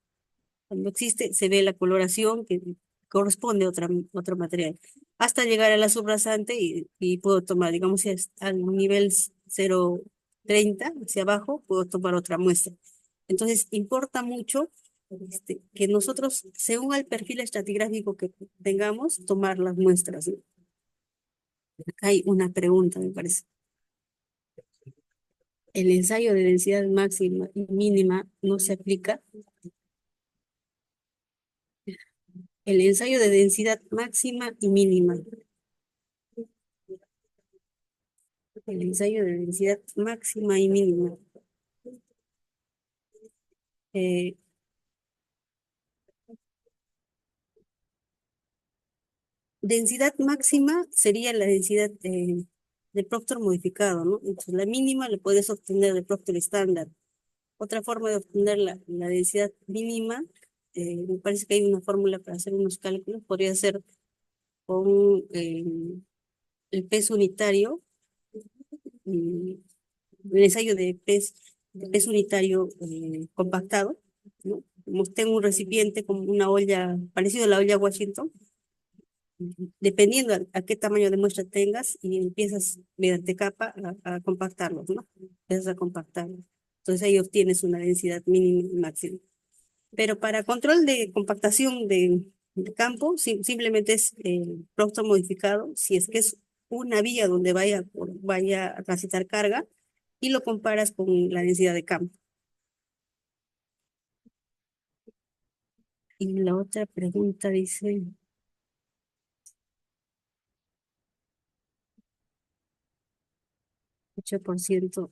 Cuando existe, se ve la coloración que corresponde a otro material, hasta llegar a la subrasante y puedo tomar, digamos, si es al nivel 0,30 hacia abajo, puedo tomar otra muestra. Entonces, importa mucho que nosotros, según el perfil estratigráfico que tengamos, tomar las muestras, ¿no? Acá hay una pregunta, me parece. ¿El ensayo de densidad máxima y mínima no se aplica? El ensayo de densidad máxima y mínima. El ensayo de densidad máxima y mínima. Eh, Densidad máxima sería la densidad de Proctor modificado, ¿no? Entonces, la mínima la puedes obtener de Proctor estándar. Otra forma de obtener la densidad mínima, me parece que hay una fórmula para hacer unos cálculos, podría ser con el peso unitario, y el ensayo de peso unitario compactado, ¿no? Como tengo un recipiente como una olla, parecido a la olla Washington, dependiendo a qué tamaño de muestra tengas, y empiezas mediante capa a compactarlos, ¿no? Empiezas a compactarlos. Entonces ahí obtienes una densidad mínima y máxima. Pero para control de compactación de campo, simplemente es Proctor modificado, si es que es una vía donde vaya a transitar carga, y lo comparas con la densidad de campo. Y la otra pregunta dice, 8%.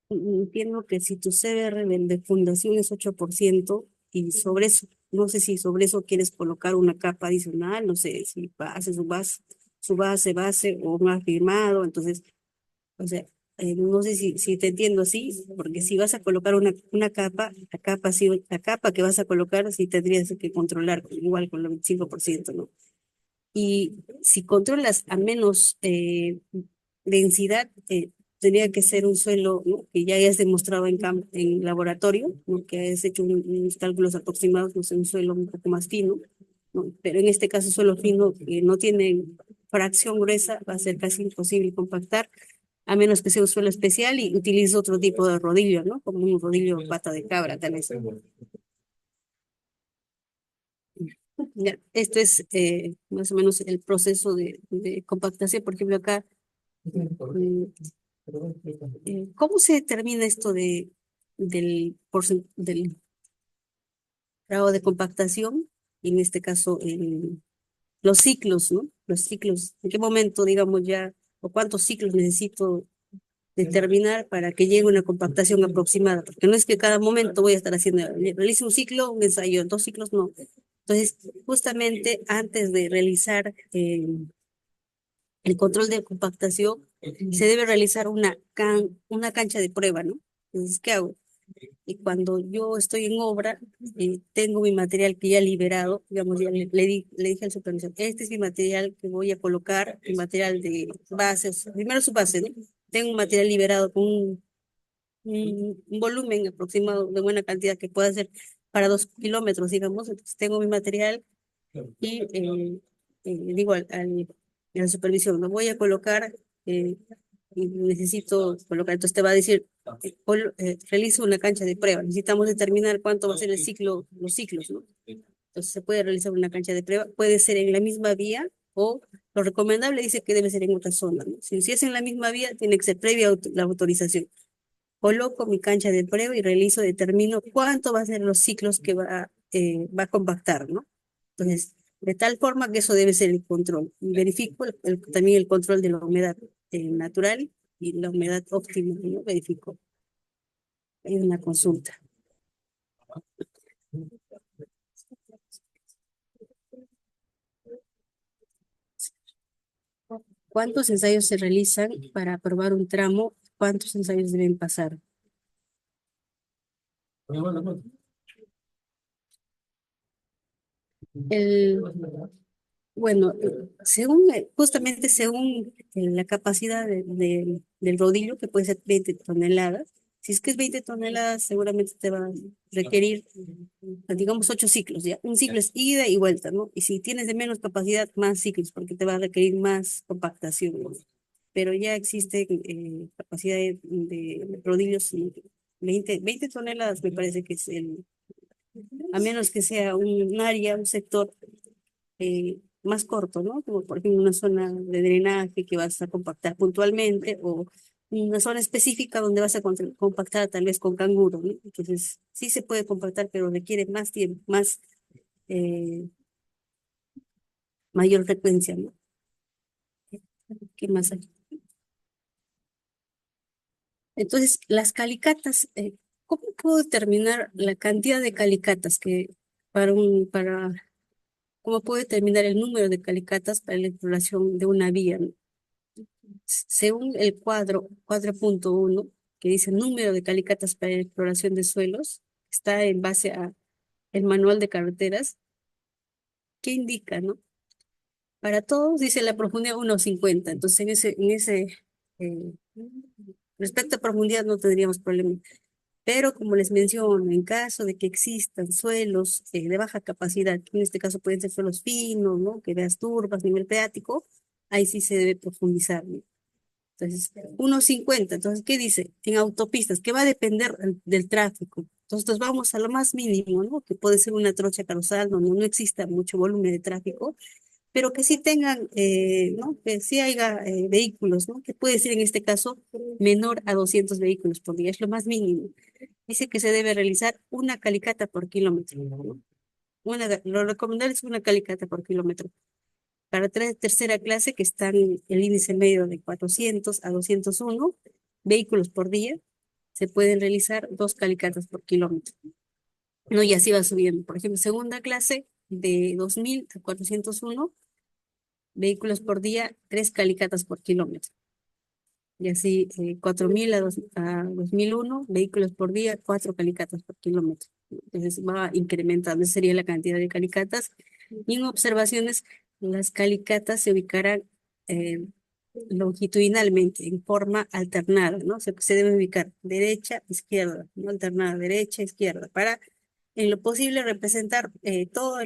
Entiendo que si tu CBR de fundación es 8%, y sobre eso, no sé si sobre eso quieres colocar una capa adicional, no sé si haces su base o un afirmado, entonces, o sea, no sé si te entiendo así, porque si vas a colocar una capa, la capa que vas a colocar sí tendrías que controlar igual con el 25%, ¿no? Y si controlas a menos densidad, tendría que ser un suelo, ¿no? Que ya hayas demostrado en laboratorio, ¿no? Que hayas hecho unos cálculos aproximados, no sé, un suelo un poco más fino, ¿no? Pero en este caso, suelo fino que no tiene fracción gruesa, va a ser casi imposible compactar, a menos que sea un suelo especial y utilice otro tipo de rodillo, ¿no? Como un rodillo pata de cabra, tal vez. Ya, esto es más o menos el proceso de compactación. Por ejemplo, acá, mm, ¿cómo se determina esto del grado de compactación? En este caso, los ciclos, ¿no? Los ciclos, ¿en qué momento, digamos, ya, o cuántos ciclos necesito determinar para que llegue una compactación aproximada? Porque no es que cada momento voy a estar haciendo, realice un ciclo, un ensayo, 2 ciclos, no. Entonces, justamente antes de realizar el control de compactación, se debe realizar una cancha de prueba, ¿no? Entonces, ¿qué hago? Y cuando yo estoy en obra, tengo mi material que ya liberado, digamos, ya le dije al supervisor, este es mi material que voy a colocar, mi material de bases, primero su base, ¿no? Tengo un material liberado con un volumen aproximado de buena cantidad que pueda ser para 2 kilómetros, digamos. Entonces tengo mi material y digo a la supervisión, no voy a colocar y necesito colocar, entonces te va a decir, realiza una cancha de prueba, necesitamos determinar cuánto va a ser el ciclo, los ciclos, ¿no? Entonces se puede realizar una cancha de prueba, puede ser en la misma vía o lo recomendable dice que debe ser en otra zona, ¿no? Si es en la misma vía, tiene que ser previa la autorización. Coloco mi cancha de prueba y realizo, determino cuánto va a ser los ciclos que va a compactar, ¿no? Entonces, de tal forma que eso debe ser el control. Y verifico también el control de la humedad natural y la humedad óptima, ¿no? Verifico. Hay una consulta. ¿Cuántos ensayos se realizan para aprobar un tramo? ¿Cuántos ensayos deben pasar? El, bueno, justamente según la capacidad del rodillo, que puede ser 20 toneladas, si es que es 20 toneladas, seguramente te va a requerir, digamos, 8 ciclos, ¿ya? Un ciclo es ida y vuelta, ¿no? Y si tienes de menos capacidad, más ciclos, porque te va a requerir más compactación, ¿no? Pero ya existe capacidad de rodillos, 20 toneladas me parece que es a menos que sea un área, un sector más corto, ¿no? Como por ejemplo una zona de drenaje que vas a compactar puntualmente o una zona específica donde vas a compactar tal vez con canguro, ¿no? Entonces, sí se puede compactar, pero requiere más tiempo, eh, mayor frecuencia, ¿no? ¿Qué más hay? Entonces, las calicatas, ¿cómo puedo determinar la cantidad de calicatas que para, cómo puedo determinar el número de calicatas para la exploración de una vía, ¿no? Según el cuadro punto uno, que dice número de calicatas para exploración de suelos, está en base a el manual de carreteras, que indica, ¿no? Para todos dice la profundidad 1,50. Entonces, eh, respecto a profundidad no tendríamos problema. Pero como les menciono, en caso de que existan suelos de baja capacidad, que en este caso pueden ser suelos finos, ¿no? Que veas turbas, nivel freático, ahí sí se debe profundizar, ¿no? Entonces, 1,50. Entonces, ¿qué dice? En autopistas, que va a depender del tráfico. Entonces, vamos a lo más mínimo, ¿no? Que puede ser una trocha caruzal donde no exista mucho volumen de tráfico, pero que sí tengan, ¿no? Que sí haya vehículos, ¿no? Que puede ser en este caso menor a 200 vehículos por día, es lo más mínimo. Dice que se debe realizar una calicata por kilómetro, ¿no? Lo recomendable es una calicata por kilómetro. Para tercera clase, que están el índice medio de 400 a 201 vehículos por día, se pueden realizar 2 calicatas por kilómetro. No, y así va subiendo. Por ejemplo, segunda clase, de 2000 a 401 vehículos por día, 3 calicatas por kilómetro. Y así, 4000 a 2001 vehículos por día, 4 calicatas por kilómetro. Entonces va incrementando, esa sería la cantidad de calicatas. Y en observaciones, las calicatas se ubicarán eh, longitudinalmente, en forma alternada, ¿no? Se debe ubicar derecha, izquierda, no alternada, derecha, izquierda, para en lo posible representar todo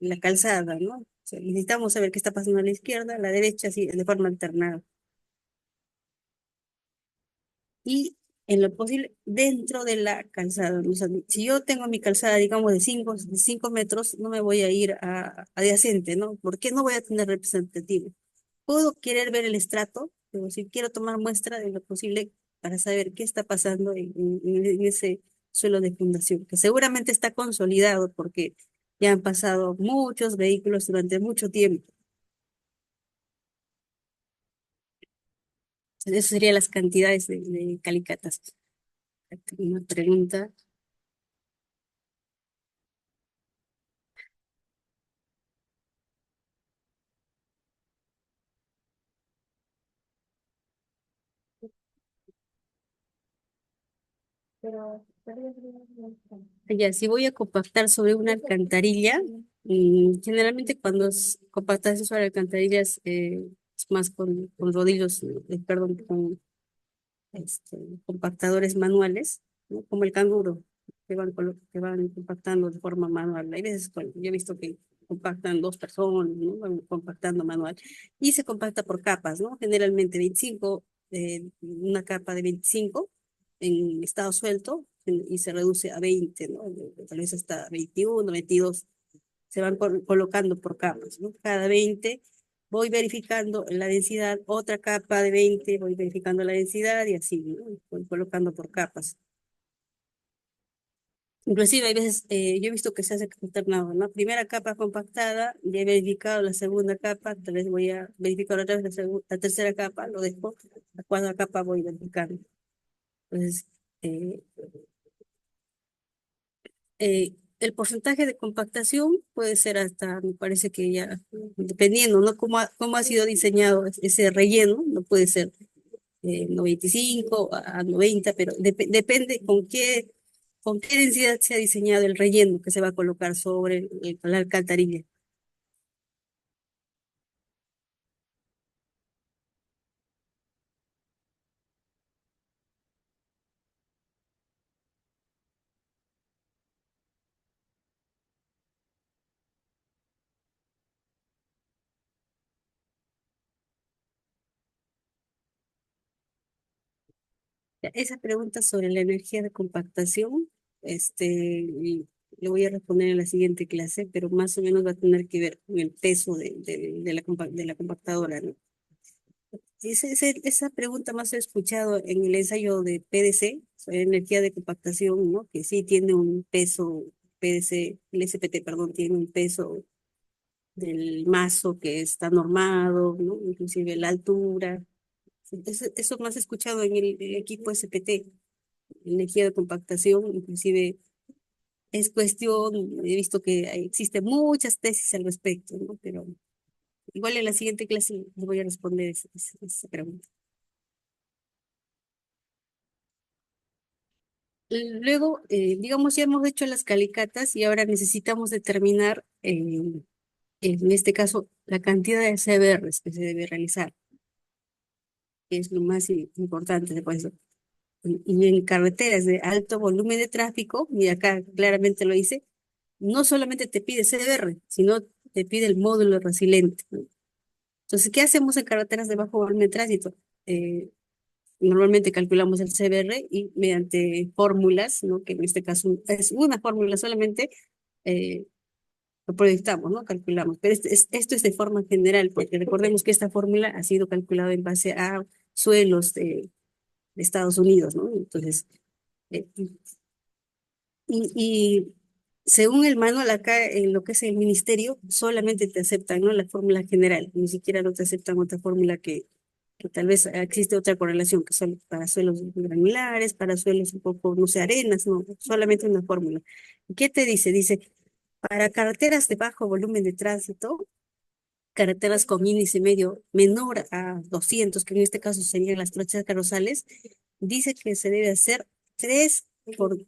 la calzada, ¿no? O sea, necesitamos saber qué está pasando a la izquierda, a la derecha, así, de forma alternada. Y en lo posible dentro de la calzada, ¿no? O sea, si yo tengo mi calzada, digamos, de cinco metros, no me voy a ir a adyacente, ¿no? ¿Por qué no voy a tener representativo? Puedo querer ver el estrato, pero si quiero tomar muestra de lo posible para saber qué está pasando en ese suelo de fundación, que seguramente está consolidado porque ya han pasado muchos vehículos durante mucho tiempo. Esas serían las cantidades de calicatas. Una pregunta. Ya, si voy a compactar sobre una alcantarilla, generalmente cuando compactas sobre alcantarillas es más con rodillos, perdón, con compactadores manuales, ¿no? Como el canguro, que van compactando de forma manual. Hay veces, yo he visto que compactan dos personas, ¿no? Van compactando manual. Y se compacta por capas, ¿no? Generalmente 25, una capa de 25 en estado suelto y se reduce a 20, ¿no? Tal vez hasta 21, 22 se van colocando por capas, ¿no? Cada 20 voy verificando la densidad, otra capa de 20 voy verificando la densidad y así, ¿no? Voy colocando por capas. Inclusive hay veces, yo he visto que se hace alternado, ¿no? Primera capa compactada, ya he verificado la segunda capa, tal vez voy a verificar otra vez la tercera capa, lo dejo, la cuarta capa voy verificando. Entonces, eh, el porcentaje de compactación puede ser hasta, me parece que ya, dependiendo, ¿no? Cómo ha sido diseñado ese relleno, no puede ser 95 a 90, pero depende con qué densidad se ha diseñado el relleno que se va a colocar sobre la alcantarilla. Esa pregunta sobre la energía de compactación, y le voy a responder en la siguiente clase, pero más o menos va a tener que ver con el peso de la compactadora, ¿no? Esa pregunta más he escuchado en el ensayo de PDC, sobre energía de compactación, ¿no? Que sí tiene un peso, PDC, el SPT, perdón, tiene un peso del mazo que está normado, ¿no? Inclusive la altura. Eso más he escuchado en el equipo SPT, energía de compactación, inclusive es cuestión, he visto que existen muchas tesis al respecto, ¿no? Pero igual en la siguiente clase les voy a responder esa pregunta. Luego, digamos, ya hemos hecho las calicatas y ahora necesitamos determinar, en este caso, la cantidad de CBRs que se debe realizar, que es lo más importante después. Y en carreteras de alto volumen de tráfico, y acá claramente lo dice, no solamente te pide CBR, sino te pide el módulo resiliente, ¿no? Entonces, ¿qué hacemos en carreteras de bajo volumen de tránsito? Eh, Normalmente calculamos el CBR y mediante fórmulas, ¿no? Que en este caso es una fórmula solamente, eh, lo proyectamos, ¿no? Calculamos. Pero esto es de forma general, porque recordemos que esta fórmula ha sido calculada en base a suelos de Estados Unidos, ¿no? Entonces, eh, y según el manual acá, en lo que es el ministerio, solamente te aceptan, ¿no? La fórmula general, ni siquiera no te aceptan otra fórmula que tal vez existe otra correlación, que son para suelos granulares, para suelos un poco, no sé, arenas, no, solamente una fórmula. ¿Qué te dice? Dice, para carreteras de bajo volumen de tránsito, carreteras con índice medio menor a 200, que en este caso serían las trochas carrozales, dice que se debe hacer por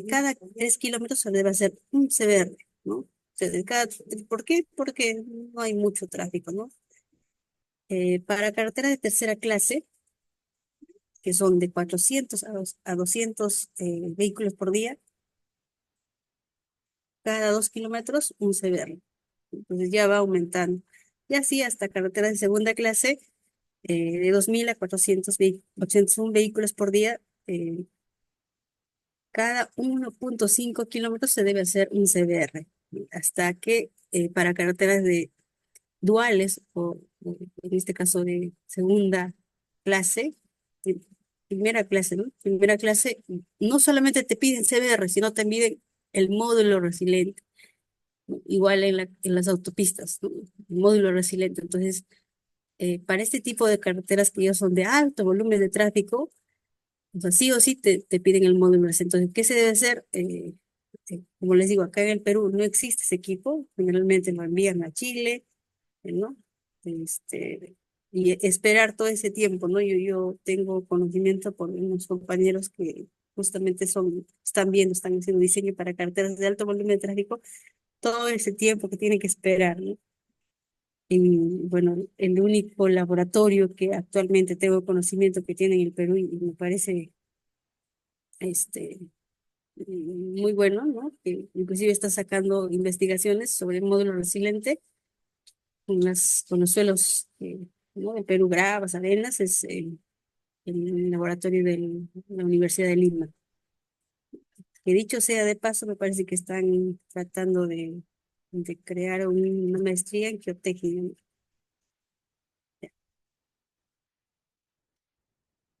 cada 3 kilómetros se debe hacer un CBR, ¿no? O sea, ¿por qué? Porque no hay mucho tráfico, ¿no? Para carreteras de tercera clase, que son de 400 a 200 vehículos por día, cada 2 kilómetros un CBR. Entonces ya va aumentando. Y así hasta carreteras de segunda clase, de 2000 a 801 vehículos por día, cada 1,5 kilómetros se debe hacer un CBR, hasta que para carreteras de duales o en este caso de segunda clase, de primera clase, ¿no? Primera clase, no solamente te piden CBR, sino también el módulo resiliente, ¿no? Igual en las autopistas, ¿no? El módulo resiliente. Entonces, para este tipo de carreteras que ya son de alto volumen de tráfico, o sea, sí o sí te piden el módulo ese. Entonces, ¿qué se debe hacer? Como les digo, acá en el Perú no existe ese equipo, generalmente lo envían a Chile, ¿no? Este, y esperar todo ese tiempo, ¿no? Yo tengo conocimiento por unos compañeros que justamente están viendo, están haciendo diseño para carteras de alto volumen de tráfico, todo ese tiempo que tienen que esperar, ¿no? Y bueno, el único laboratorio que actualmente tengo conocimiento que tiene en el Perú y me parece este, muy bueno, ¿no? Que inclusive está sacando investigaciones sobre el módulo resiliente con los suelos, ¿no? De Perú, Gravas, Arenas, es el laboratorio de la Universidad de Lima. Que dicho sea de paso, me parece que están tratando de crear una maestría en geotecnia.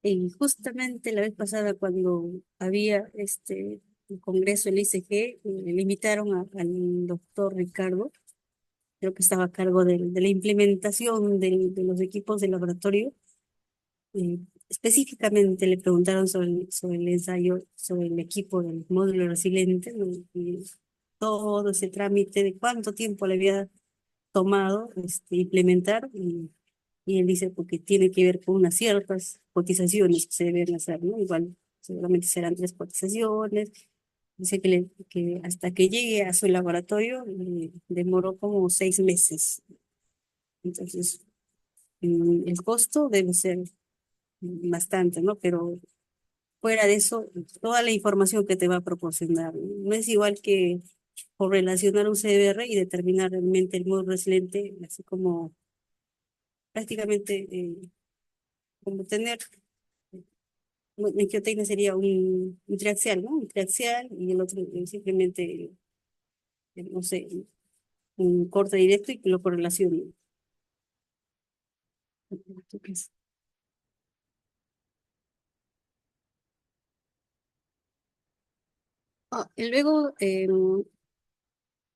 Y justamente la vez pasada, cuando había el congreso del ICG, le invitaron al doctor Ricardo, creo que estaba a cargo de la implementación de los equipos de laboratorio. Específicamente le preguntaron sobre el ensayo, sobre el equipo del módulo resiliente, ¿no? Y todo ese trámite de cuánto tiempo le había tomado implementar. Y él dice porque tiene que ver con unas ciertas cotizaciones que se deben hacer, ¿no? Igual seguramente serán 3 cotizaciones. Dice que hasta que llegue a su laboratorio demoró como 6 meses. Entonces, el costo debe ser bastante, ¿no? Pero fuera de eso, toda la información que te va a proporcionar, ¿no? No es igual que correlacionar un CBR y determinar realmente el modo resiliente, así como prácticamente como tener, bueno, en geotecnia sería un triaxial, ¿no? Un triaxial y el otro simplemente, no sé, un corte directo y que lo correlacione. ¿Tú qué es? Y luego,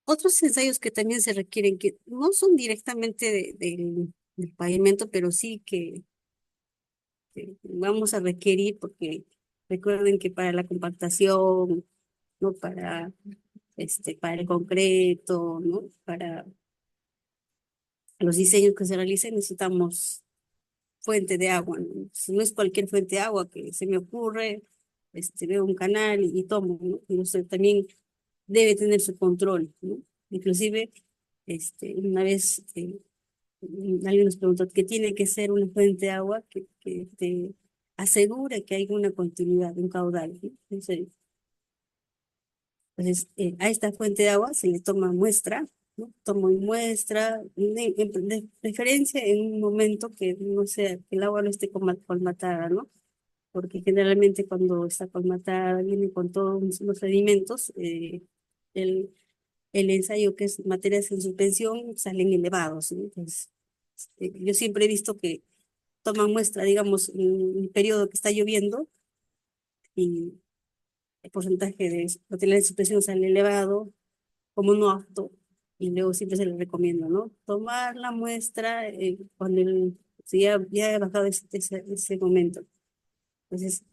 otros ensayos que también se requieren, que no son directamente del pavimento, pero sí que vamos a requerir, porque recuerden que para la compactación, ¿no? Para el concreto, ¿no? Para los diseños que se realicen necesitamos fuente de agua, ¿no? Entonces, no es cualquier fuente de agua que se me ocurre, veo un canal y tomo, ¿no? Y usted también debe tener su control, ¿no? Inclusive, una vez alguien nos preguntó que tiene que ser una fuente de agua que te asegure que hay una continuidad, un caudal, ¿no? Entonces, a esta fuente de agua se le toma muestra, ¿no? Tomo muestra, de preferencia en un momento que no sea, que el agua no esté colmatada, ¿no? Porque generalmente cuando está colmatada viene con todos los sedimentos, el, el ensayo que es materias en suspensión salen elevados, ¿no? Entonces, yo siempre he visto que toman muestra, digamos, en un periodo que está lloviendo y el porcentaje de materiales de suspensión sale elevado, como no apto, y luego siempre se les recomienda, ¿no? Tomar la muestra cuando si ya ha bajado ese momento. Entonces,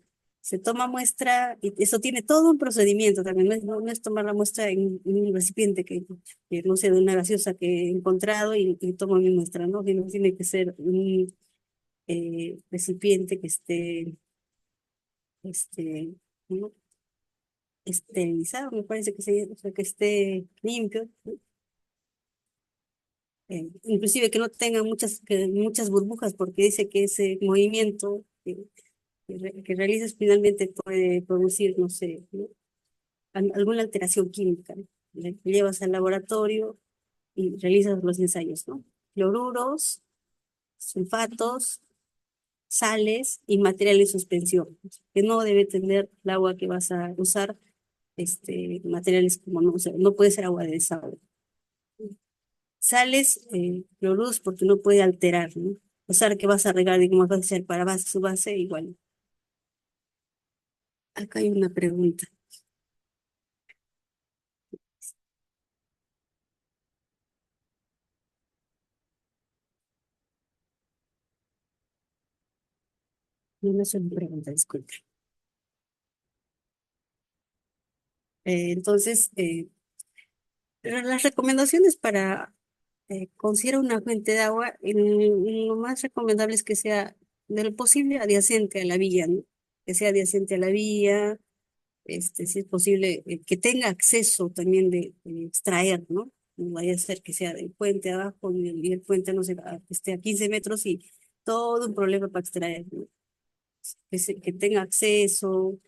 se toma muestra y eso tiene todo un procedimiento también, no es tomar la muestra en un recipiente que no sé, de una gaseosa que he encontrado y tomo mi muestra, ¿no? Sino tiene que ser un recipiente que esté, este, ¿no? Esterilizado, me parece que o sea, que esté limpio, inclusive que no tenga muchas burbujas, porque dice que ese movimiento que realizas finalmente puede producir, no sé, ¿no? Alguna alteración química, ¿no? Le llevas al laboratorio y realizas los ensayos, ¿no? Fluoruros, sulfatos, sales y material en suspensión, que no debe tener el agua que vas a usar, materiales como no, o sea, no puede ser agua de desagüe. Sales clorus porque no puede alterar, ¿no? O sea, que vas a regar, digamos, vas a hacer para base, su base, igual. Acá hay una pregunta. No es una pregunta, disculpe. Entonces, pero las recomendaciones para considerar una fuente de agua, lo más recomendable es que sea de lo posible adyacente a la vía, ¿no? Que sea adyacente a la vía, si es posible, que tenga acceso también de extraer, ¿no? No vaya a ser que sea del puente abajo y el puente no sé, esté a 15 metros y todo un problema para extraer, ¿no? Que tenga acceso,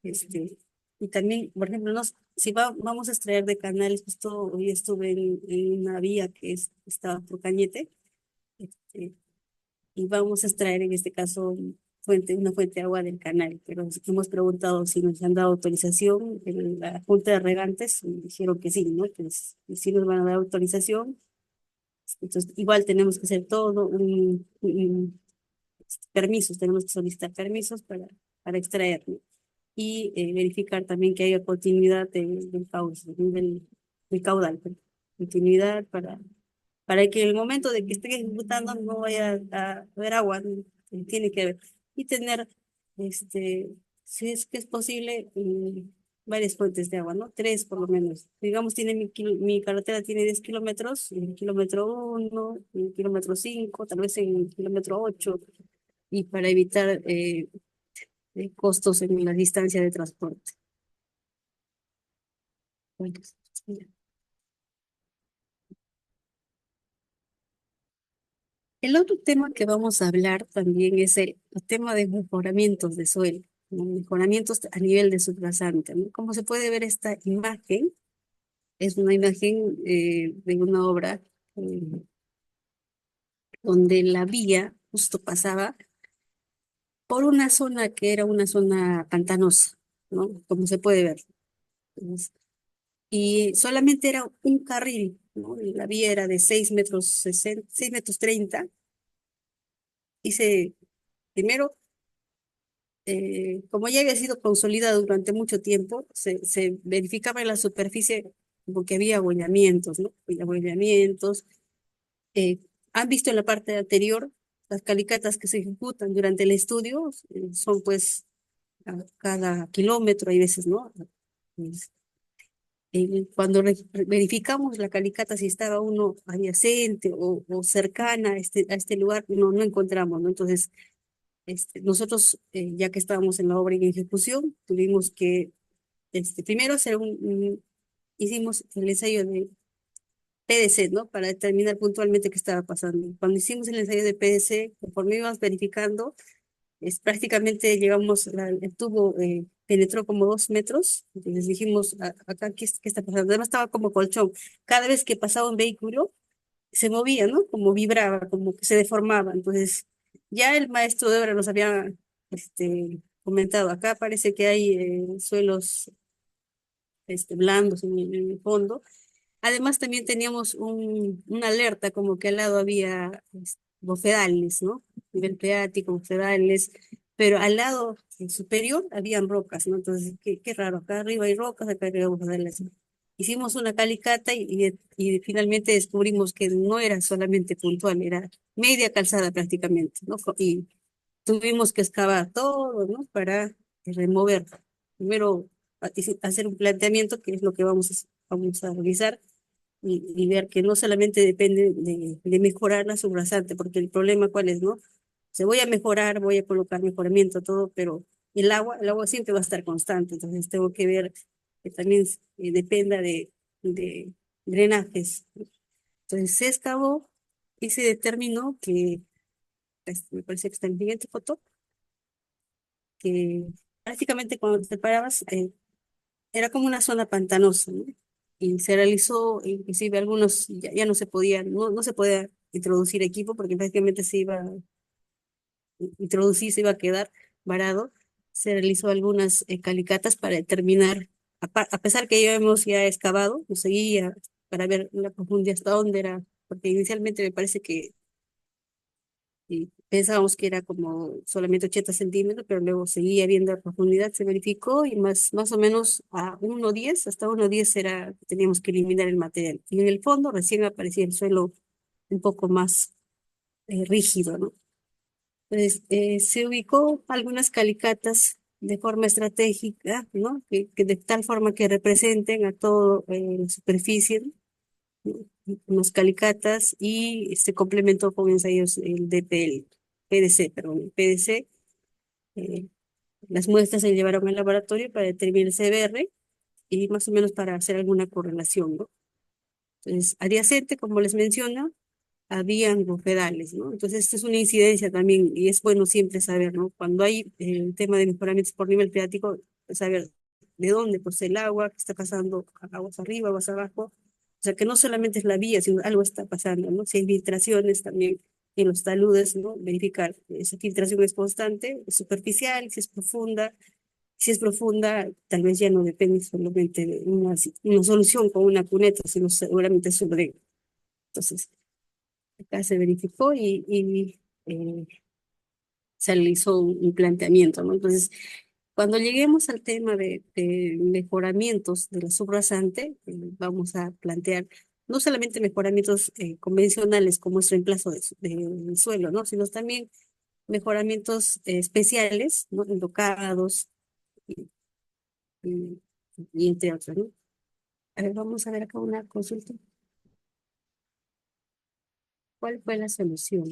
este, Y también, por ejemplo, si vamos a extraer de canales, justo hoy estuve en una vía estaba por Cañete, este, y vamos a extraer en este caso una fuente de agua del canal, pero hemos preguntado si nos han dado autorización en la Junta de Regantes, y dijeron que sí, ¿no? Que sí nos van a dar autorización. Entonces, igual tenemos que hacer todo, permisos, tenemos que solicitar permisos para extraer, ¿no? Y verificar también que haya continuidad del cauce, del caudal, pues. Continuidad para que en el momento de que estén ejecutando no vaya a haber agua, ¿no? Tiene que haber. Y tener, este, si es que es posible, varias fuentes de agua, ¿no? Tres por lo menos. Digamos, mi carretera tiene 10 kilómetros, en el kilómetro 1, en el kilómetro 5, tal vez en el kilómetro 8, y para evitar costos en la distancia de transporte. Bueno, mira. El otro tema que vamos a hablar también es el tema de mejoramientos de suelo, ¿no? Mejoramientos a nivel de subrasante, ¿no? Como se puede ver esta imagen, es una imagen de una obra eh, donde la vía justo pasaba por una zona que era una zona pantanosa, ¿no? Como se puede ver. Entonces, y solamente era un carril, ¿no? Y la vía era de 6 metros 60, 6 metros 30. Hice primero, como ya había sido consolidado durante mucho tiempo, se verificaba en la superficie porque había abollamientos, ¿no? Había abollamientos. Eh, ¿Han visto en la parte anterior las calicatas que se ejecutan durante el estudio? Son pues a cada kilómetro, hay veces, ¿no? Pues, cuando verificamos la calicata, si estaba uno adyacente o cercana a este lugar, no encontramos, ¿no? Entonces, nosotros, ya que estábamos en la obra en ejecución, tuvimos que primero hacer hicimos el ensayo de PDC, ¿no? Para determinar puntualmente qué estaba pasando. Cuando hicimos el ensayo de PDC, conforme íbamos verificando, prácticamente llegamos, el tubo penetró como 2 metros, entonces dijimos, acá, ¿qué está pasando? Además estaba como colchón. Cada vez que pasaba un vehículo, se movía, ¿no? Como vibraba, como que se deformaba. Entonces, ya el maestro de obra nos había comentado, acá parece que hay suelos blandos en el fondo. Además, también teníamos una alerta, como que al lado había bofedales, ¿no? Nivel freático, bofedales, pero al lado superior habían rocas, ¿no? Entonces, qué raro, acá arriba hay rocas, acá arriba hay bofedales. Hicimos una calicata y finalmente descubrimos que no era solamente puntual, era media calzada prácticamente, ¿no? Y tuvimos que excavar todo, ¿no? Para remover. Primero, hacer un planteamiento, que es lo que vamos a realizar, y ver que no solamente depende de mejorar la subrasante, porque el problema cuál es, ¿no? Se voy a mejorar, voy a colocar mejoramiento, todo, pero el agua siempre va a estar constante, entonces tengo que ver que también dependa de drenajes. Entonces se excavó y se determinó que, me parece que está en la siguiente foto, que prácticamente cuando te parabas, era como una zona pantanosa, ¿no? Y se realizó, inclusive algunos ya no se podía, no se podía introducir equipo porque prácticamente se iba a introducir, se iba a quedar varado. Se realizó algunas calicatas para determinar, a pesar que ya hemos ya excavado, nos seguía para ver la profundidad hasta dónde era, porque inicialmente me parece que pensábamos que era como solamente 80 centímetros, pero luego seguía viendo la profundidad, se verificó y más o menos a 1,10, hasta 1,10 teníamos que eliminar el material. Y en el fondo recién aparecía el suelo un poco más rígido, ¿no? Entonces, se ubicó algunas calicatas de forma estratégica, ¿no? Que de tal forma que representen a toda la superficie, ¿no? Unos calicatas, y se complementó con ensayos el DPL, PDC, perdón, el PDC. eh, las muestras se llevaron al laboratorio para determinar el CBR y más o menos para hacer alguna correlación, ¿no? Entonces, adyacente, como les menciono, habían bofedales, ¿no? Entonces, esto es una incidencia también y es bueno siempre saber, ¿no? Cuando hay el tema de mejoramientos por nivel freático, saber de dónde procede el agua, qué está pasando, aguas arriba, aguas abajo. O sea, que no solamente es la vía, sino algo está pasando, ¿no? Si hay filtraciones también en los taludes, ¿no? Verificar esa filtración es constante, es superficial, si es profunda. Si es profunda, tal vez ya no depende solamente de una solución con una cuneta, sino seguramente sobre. Entonces, acá se verificó y se realizó un planteamiento, ¿no? Entonces, cuando lleguemos al tema de mejoramientos de la subrasante, vamos a plantear no solamente mejoramientos convencionales como es reemplazo del suelo, ¿no? Sino también mejoramientos especiales, ¿no? Endocados y, y, y entre otros, ¿no? A ver, vamos a ver acá una consulta. ¿Cuál fue la solución?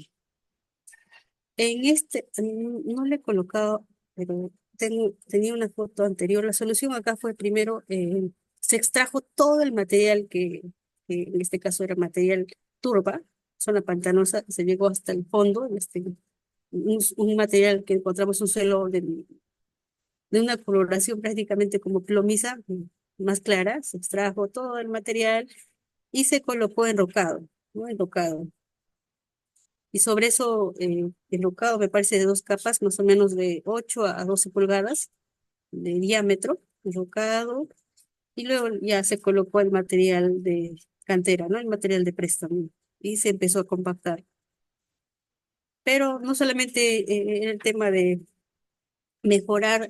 En este, no le he colocado, pero tenía una foto anterior. La solución acá fue primero, se extrajo todo el material que en este caso era material turba, zona pantanosa, se llegó hasta el fondo, un material que encontramos un suelo de una coloración prácticamente como plomiza, más clara, se extrajo todo el material y se colocó enrocado, ¿no? Enrocado. Y sobre eso, enrocado me parece de dos capas, más o menos de 8 a 12 pulgadas de diámetro, enrocado, y luego ya se colocó el material de cantera, ¿no? El material de préstamo, y se empezó a compactar. Pero no solamente era el tema de mejorar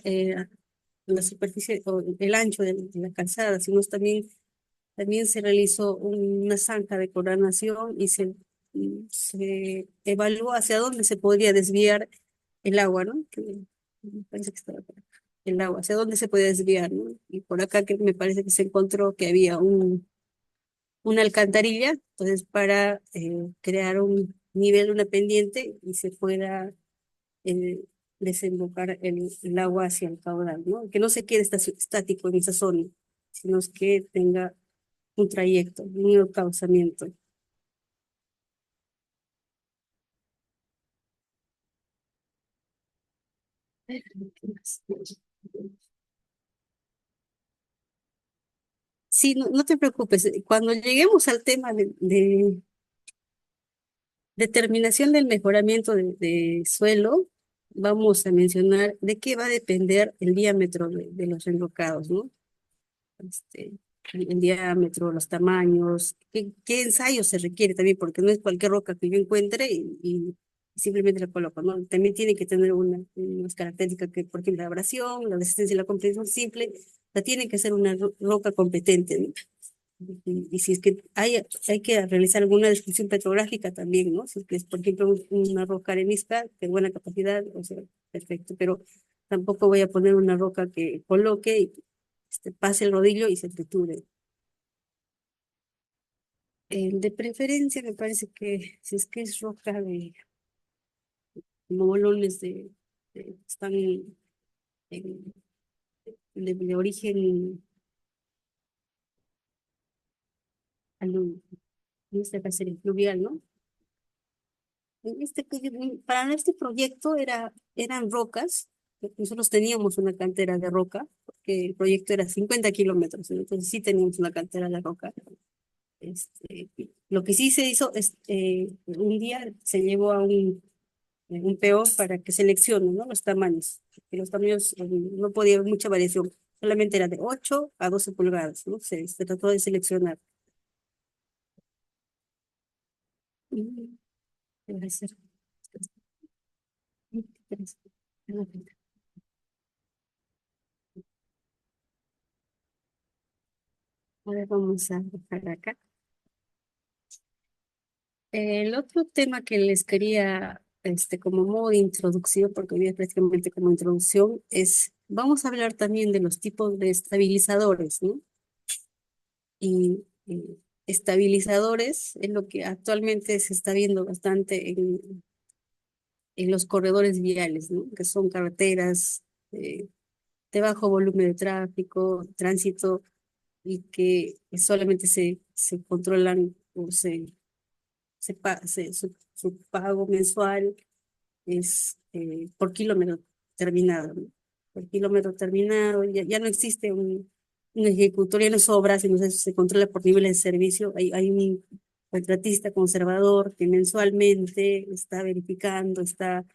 la superficie o el ancho de la calzada, sino también se realizó una zanja de coronación y se evaluó hacia dónde se podría desviar el agua, ¿no? Me parece que estaba por acá. El agua, hacia dónde se puede desviar, ¿no? Y por acá que me parece que se encontró que había una alcantarilla, entonces para crear un nivel, una pendiente y se pueda eh, desembocar el agua hacia el caudal, ¿no? Que no se quede estático en esa zona, sino es que tenga un trayecto, un encauzamiento. ¿Qué más? Sí, no, no te preocupes. Cuando lleguemos al tema de determinación del mejoramiento de suelo, vamos a mencionar de qué va a depender el diámetro de los enrocados, ¿no? Este, el diámetro, los tamaños, qué ensayo se requiere también, porque no es cualquier roca que yo encuentre y simplemente la coloco, ¿no? También tiene que tener unas características que, por ejemplo, la abrasión, la resistencia y la compresión simple, la tiene que ser una roca competente, ¿no? Y si es que hay que realizar alguna descripción petrográfica también, ¿no? Si es que es, por ejemplo, una roca arenisca de buena capacidad, o sea, perfecto, pero tampoco voy a poner una roca que coloque y pase el rodillo y se triture. De preferencia, me parece que si es que es roca de molones están en- de origen, alu- en este caso sería fluvial, ¿no? Para este proyecto eran rocas. Nosotros teníamos una cantera de roca, porque el proyecto era 50 kilómetros, ¿no? Entonces sí teníamos una cantera de roca. Lo que sí se hizo es, un día se llevó a un peón para que seleccione, ¿no? Los tamaños. Y los tamaños, no podía haber mucha variación, solamente era de 8 a 12 pulgadas, ¿no? Se trató de seleccionar. Mm, debe ser. A ver, vamos a dejar acá. El otro tema que les quería, como modo de introducción, porque hoy es prácticamente como introducción, vamos a hablar también de los tipos de estabilizadores, ¿no? Y estabilizadores es lo que actualmente se está viendo bastante en los corredores viales, ¿no? Que son carreteras de bajo volumen de tráfico, tránsito, y que solamente se controlan o su pago mensual es por kilómetro terminado, ¿no? por kilómetro terminado, ya no existe un ejecutor, ya no es obra, sino se controla por niveles de servicio. Hay un contratista conservador que mensualmente está verificando, está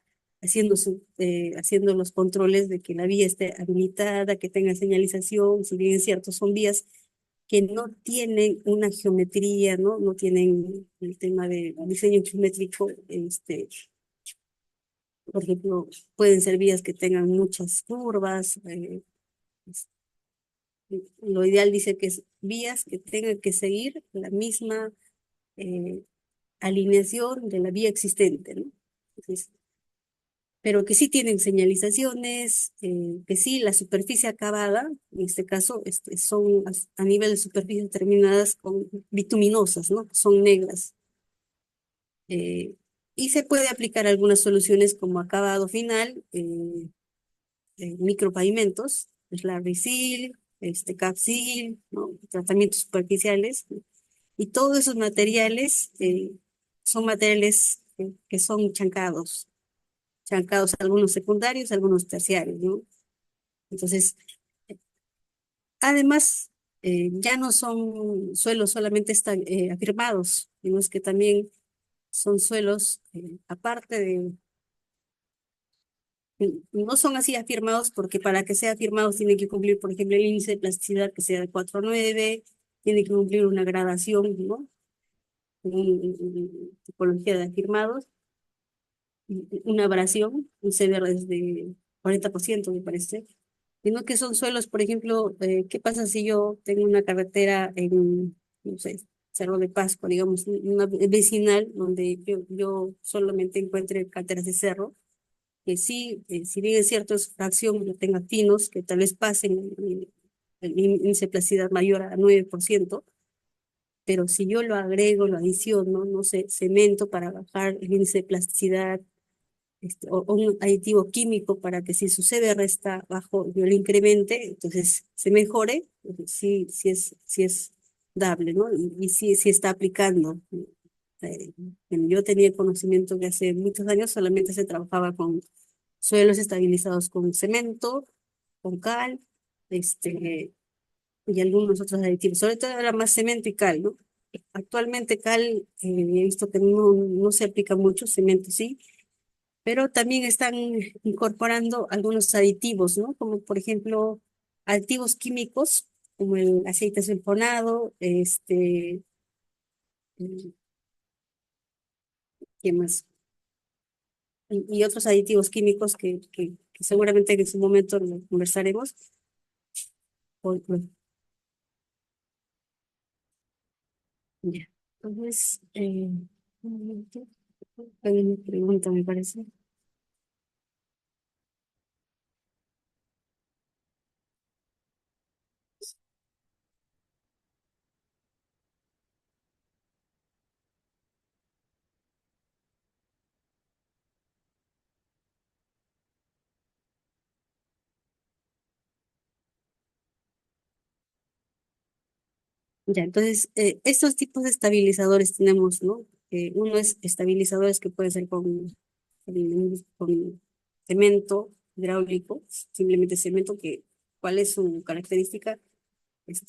haciendo los controles de que la vía esté habilitada, que tenga señalización, si bien es cierto, son vías que no tienen una geometría, ¿no? No tienen el tema de diseño geométrico, por ejemplo, pueden ser vías que tengan muchas curvas. Es- lo ideal dice que es vías que tengan que seguir la misma eh, alineación de la vía existente, ¿no? Entonces, pero que sí tienen señalizaciones, que sí la superficie acabada, en este caso, son a nivel de superficie determinadas con bituminosas, ¿no? Son negras. eh, y se puede aplicar algunas soluciones como acabado final, micropavimentos, Slurry-Seal, Cap-Seal, ¿no? Tratamientos superficiales, ¿no? Y todos esos materiales son materiales que son chancados algunos secundarios, algunos terciarios, ¿no? Entonces, además, ya no son suelos solamente afirmados, sino es que también son suelos, aparte de, no son así afirmados porque para que sea afirmados tienen que cumplir, por ejemplo, el índice de plasticidad que sea de 4,9, tiene que cumplir una gradación, ¿no? Tipología de afirmados, una abrasión, un CDR es de 40%, me parece. Sino que son suelos, por ejemplo, ¿qué pasa si yo tengo una carretera en, no sé, Cerro de Pascua, digamos, una vecinal donde yo solamente encuentre cráteres de cerro, que sí, si bien es cierto, es fracción, no tenga pinos, que tal vez pasen el índice de plasticidad mayor a 9%, pero si yo lo agrego, lo adiciono, no sé, cemento para bajar el índice de plasticidad, o un aditivo químico para que si su CBR está bajo, yo lo incremente, entonces se mejore, sí es dable, ¿no? Y sí está aplicando. Bueno, yo tenía conocimiento que hace muchos años solamente se trabajaba con suelos estabilizados con cemento, con cal, y algunos otros aditivos. Sobre todo era más cemento y cal, ¿no? Actualmente cal, he visto que no se aplica mucho, cemento sí, pero también están incorporando algunos aditivos, ¿no? Como por ejemplo aditivos químicos, como el aceite sulfonado, mm, ¿qué más? Y otros aditivos químicos que seguramente en su momento lo conversaremos. Bueno, ya. Entonces, un momento. Hay una pregunta, me parece. Ya, entonces, estos tipos de estabilizadores tenemos, ¿no? Uno es estabilizadores que pueden ser con cemento hidráulico, simplemente cemento, ¿cuál es su característica?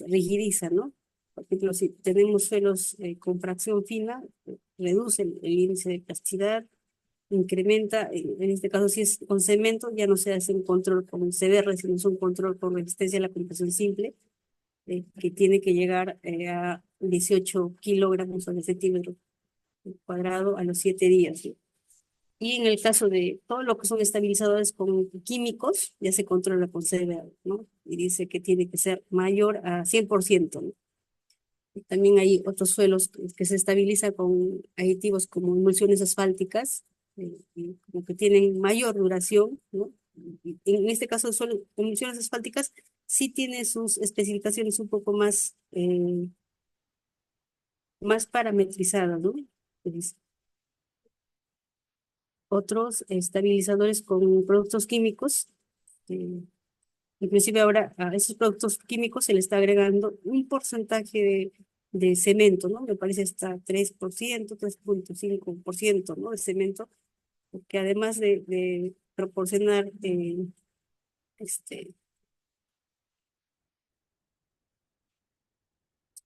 Rigidiza, ¿no? Por ejemplo, si tenemos suelos con fracción fina, reduce el índice de plasticidad, incrementa, en este caso si es con cemento, ya no se hace un control con CBR, sino es un control con resistencia a la compresión simple, que tiene que llegar a 18 kilogramos sobre centímetro cuadrado a los 7 días, ¿no? Y en el caso de todo lo que son estabilizadores con químicos, ya se controla con CBA, ¿no? Y dice que tiene que ser mayor a 100%, ¿no? Y también hay otros suelos que se estabilizan con aditivos como emulsiones asfálticas, y como que tienen mayor duración, ¿no? Y en este caso, solo emulsiones asfálticas sí tiene sus especificaciones un poco más parametrizadas, ¿no? Entonces, otros estabilizadores con productos químicos. eh, Inclusive ahora a esos productos químicos se le está agregando un porcentaje de cemento, ¿no? Me parece hasta 3%, 3,5%, ¿no? De cemento, porque además de proporcionar este,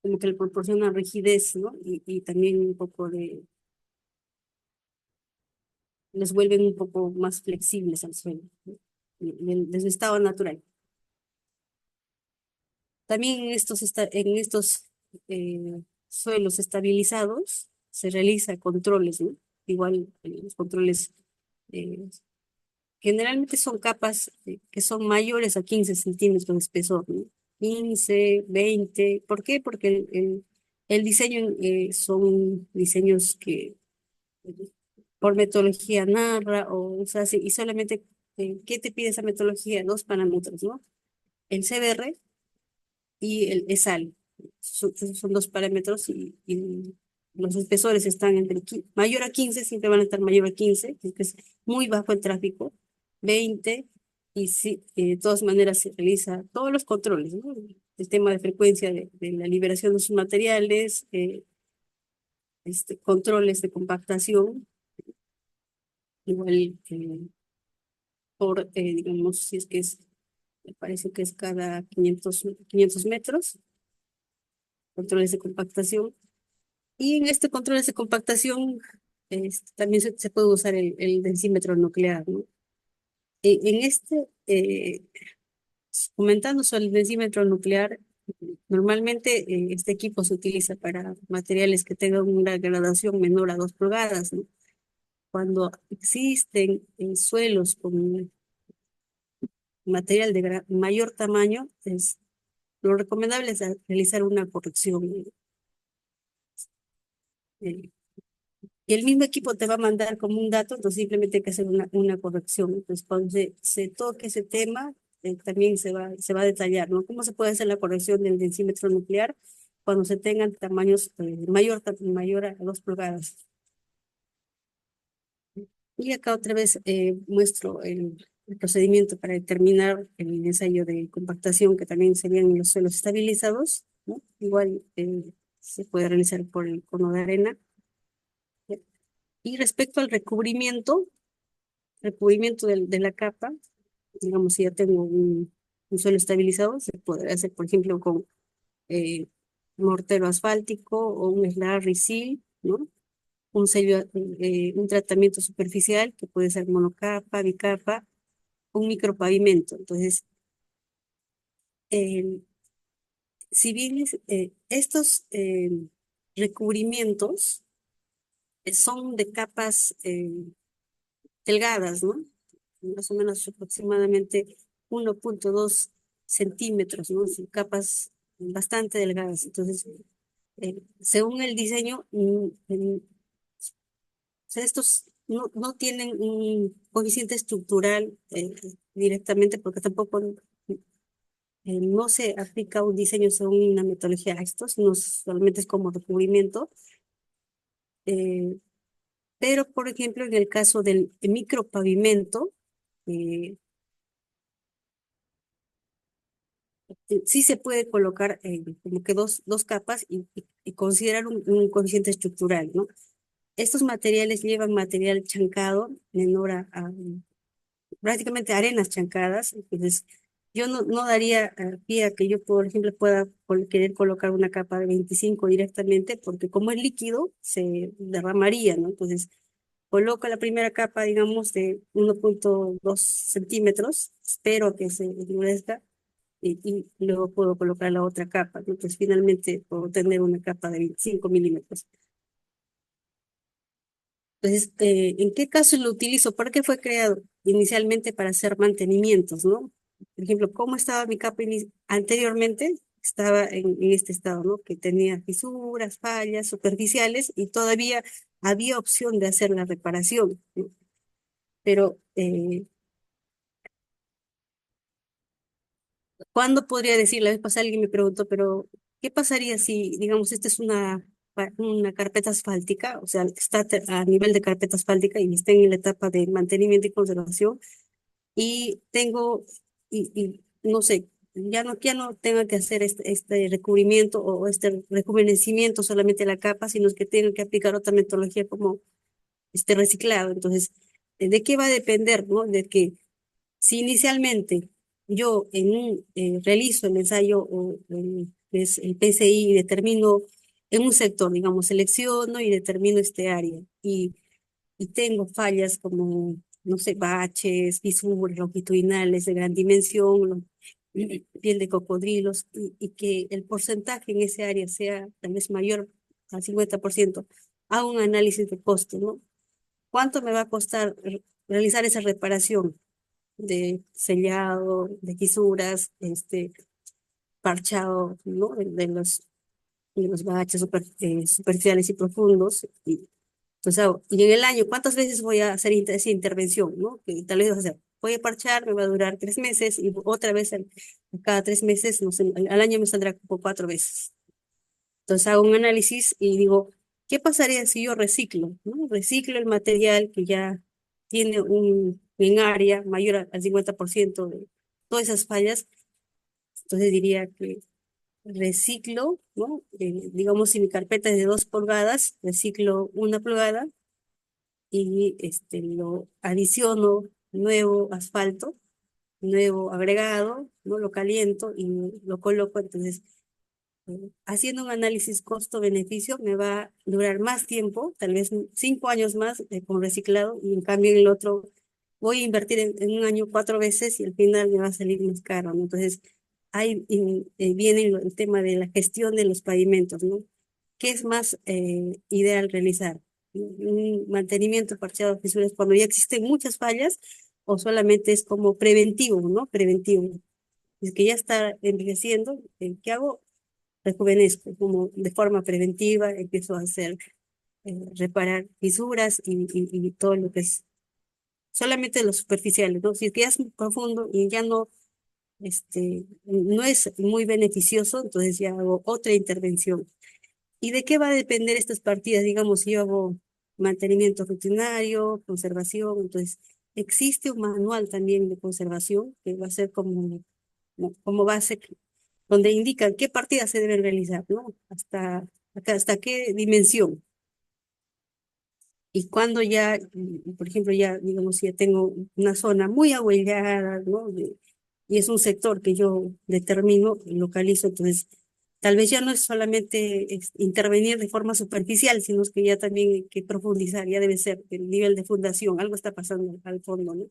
como que le proporciona rigidez, ¿no? Y también un poco les vuelven un poco más flexibles al suelo, ¿no? De su estado natural. También en estos suelos estabilizados se realiza controles, ¿no? Igual los controles eh, generalmente son capas que son mayores a 15 centímetros de espesor, ¿no? 15, 20. ¿Por qué? Porque el diseño son diseños que por metodología narra o sea, y solamente, ¿qué te pide esa metodología? Dos parámetros, ¿no? El CBR y el ESAL. Son dos parámetros y los espesores están mayor a 15, siempre van a estar mayor a 15, porque es muy bajo el tráfico, 20, y sí, de todas maneras se realiza todos los controles, ¿no? El tema de frecuencia de la liberación de sus materiales, controles de compactación, igual digamos, si es que me parece que es cada 500 metros, controles de compactación. Y en este control de compactación también se puede usar el densímetro nuclear, ¿no? En comentando sobre el densímetro nuclear, normalmente este equipo se utiliza para materiales que tengan una gradación menor a 2 pulgadas, ¿no? Cuando existen suelos con material de mayor tamaño, lo recomendable es realizar una corrección. eh, Y el mismo equipo te va a mandar como un dato, entonces simplemente hay que hacer una corrección. Entonces, cuando se toque ese tema, también se va a detallar, ¿no? ¿Cómo se puede hacer la corrección del densímetro nuclear cuando se tengan tamaños mayor a 2 pulgadas? Y acá otra vez muestro el procedimiento para determinar el ensayo de compactación, que también serían los suelos estabilizados, ¿no? Igual se puede realizar por el cono de arena. Y respecto al recubrimiento de la capa, digamos, si ya tengo un suelo estabilizado, se podría hacer, por ejemplo, con eh, mortero asfáltico o un slurry seal, ¿no? Un tratamiento superficial que puede ser monocapa, bicapa, un micropavimento. Entonces, eh, si bien estos recubrimientos son de capas delgadas, ¿no? Más o menos aproximadamente 1,2 centímetros, ¿no? Son capas bastante delgadas. Entonces, según el diseño, o sea, estos no tienen un coeficiente estructural directamente porque tampoco no se aplica un diseño según una metodología a estos, sino solamente es como recubrimiento. eh, pero, por ejemplo, en el caso del micropavimento, eh, sí se puede colocar como que dos capas y considerar un coeficiente estructural, ¿no? Estos materiales llevan material chancado menor a prácticamente arenas chancadas, entonces yo no daría pie a que yo, por ejemplo, pueda querer colocar una capa de 25 directamente, porque como es líquido, se derramaría, ¿no? Entonces, coloco la primera capa, digamos, de 1,2 centímetros, espero que se endurezca y luego puedo colocar la otra capa, ¿no? Pues finalmente puedo tener una capa de 25 milímetros. Entonces, ¿en qué caso lo utilizo? ¿Para qué fue creado? Inicialmente para hacer mantenimientos, ¿no? Por ejemplo, ¿cómo estaba mi capa anteriormente? Estaba en este estado, ¿no? Que tenía fisuras, fallas superficiales y todavía había opción de hacer la reparación, ¿no? Pero ¿cuándo podría decir? La vez pasada alguien me preguntó, pero ¿qué pasaría si, digamos, esta es una carpeta asfáltica, o sea, está a nivel de carpeta asfáltica y está en la etapa de mantenimiento y conservación y y no sé, ya no tenga que hacer este recubrimiento o este rejuvenecimiento solamente de la capa, sino que tenga que aplicar otra metodología como este reciclado? Entonces, ¿de qué va a depender, no? De que si inicialmente realizo el ensayo es el PCI y determino en un sector, digamos, selecciono y determino este área. Y tengo fallas como, no sé, baches, fisuras longitudinales de gran dimensión, piel de cocodrilos, y que el porcentaje en ese área sea tal vez mayor al 50%, hago un análisis de costo, ¿no? ¿Cuánto me va a costar realizar esa reparación de sellado, de fisuras, parchado, ¿no? De los baches superficiales y profundos? Entonces, y en el año, ¿cuántas veces voy a hacer esa intervención, ¿no? Que tal vez, o sea, voy a parchar, me va a durar 3 meses y otra vez cada 3 meses, no sé, al año me saldrá como 4 veces. Entonces hago un análisis y digo, ¿qué pasaría si yo reciclo, ¿no? Reciclo el material que ya tiene en área mayor al 50% de todas esas fallas. Entonces diría que reciclo, ¿no? Digamos, si mi carpeta es de 2 pulgadas, reciclo 1 pulgada y lo adiciono nuevo asfalto, nuevo agregado, ¿no? Lo caliento y lo coloco. Entonces, haciendo un análisis costo-beneficio me va a durar más tiempo, tal vez 5 años más con reciclado, y en cambio en el otro voy a invertir en un año 4 veces y al final me va a salir más caro, ¿no? Entonces, ahí viene el tema de la gestión de los pavimentos, ¿no? ¿Qué es más ideal realizar? ¿Un mantenimiento parcial de fisuras cuando ya existen muchas fallas o solamente es como preventivo, ¿no? Preventivo. Es que ya está envejeciendo, ¿qué hago? Rejuvenezco, como de forma preventiva, empiezo a hacer, reparar fisuras y todo lo que es solamente lo superficiales, ¿no? Si es que ya es muy profundo y ya no es muy beneficioso, entonces ya hago otra intervención. ¿Y de qué va a depender estas partidas? Digamos, si yo hago mantenimiento rutinario, conservación, entonces existe un manual también de conservación que va a ser como base, donde indican qué partidas se deben realizar, ¿no? Hasta qué dimensión. Y cuando ya, por ejemplo, ya, digamos, ya tengo una zona muy ahuellada, ¿no? Y es un sector que yo determino, localizo, entonces tal vez ya no es solamente intervenir de forma superficial, sino es que ya también hay que profundizar, ya debe ser el nivel de fundación, algo está pasando al fondo, ¿no?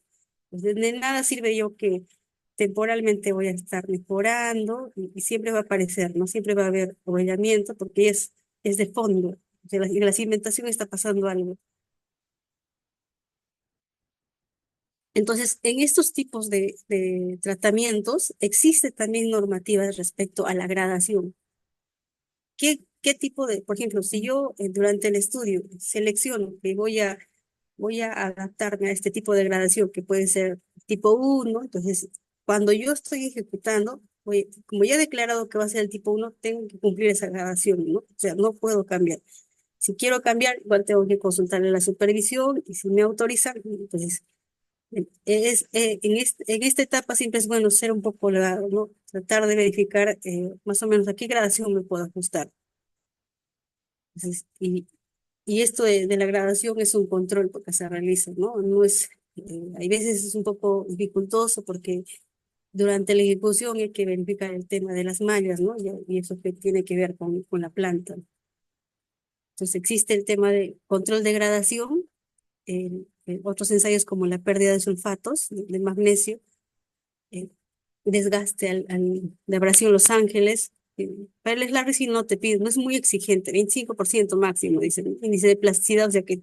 Entonces, de nada sirve yo que temporalmente voy a estar mejorando y siempre va a aparecer, ¿no? Siempre va a haber ahuyamiento porque es de fondo, en la cimentación está pasando algo. Entonces, en estos tipos de tratamientos existe también normativas respecto a la gradación. ¿Qué tipo por ejemplo, si yo durante el estudio selecciono que voy a adaptarme a este tipo de gradación que puede ser tipo 1, entonces cuando yo estoy ejecutando, como ya he declarado que va a ser el tipo 1, tengo que cumplir esa gradación, ¿no? O sea, no puedo cambiar. Si quiero cambiar, igual tengo que consultarle la supervisión y si me autorizan, entonces en esta etapa siempre es bueno ser un poco legal, ¿no? Tratar de verificar más o menos a qué gradación me puedo ajustar. Entonces, y esto de la gradación es un control porque se realiza, ¿no? No es, hay veces es un poco dificultoso porque durante la ejecución hay que verificar el tema de las mallas, ¿no? Y eso que tiene que ver con la planta. Entonces existe el tema de control de gradación, otros ensayos como la pérdida de sulfatos de magnesio, eh, desgaste de abrasión Los Ángeles. Para el Larry sí no te pide, no es muy exigente, 25% máximo, dice el índice de plasticidad, o sea que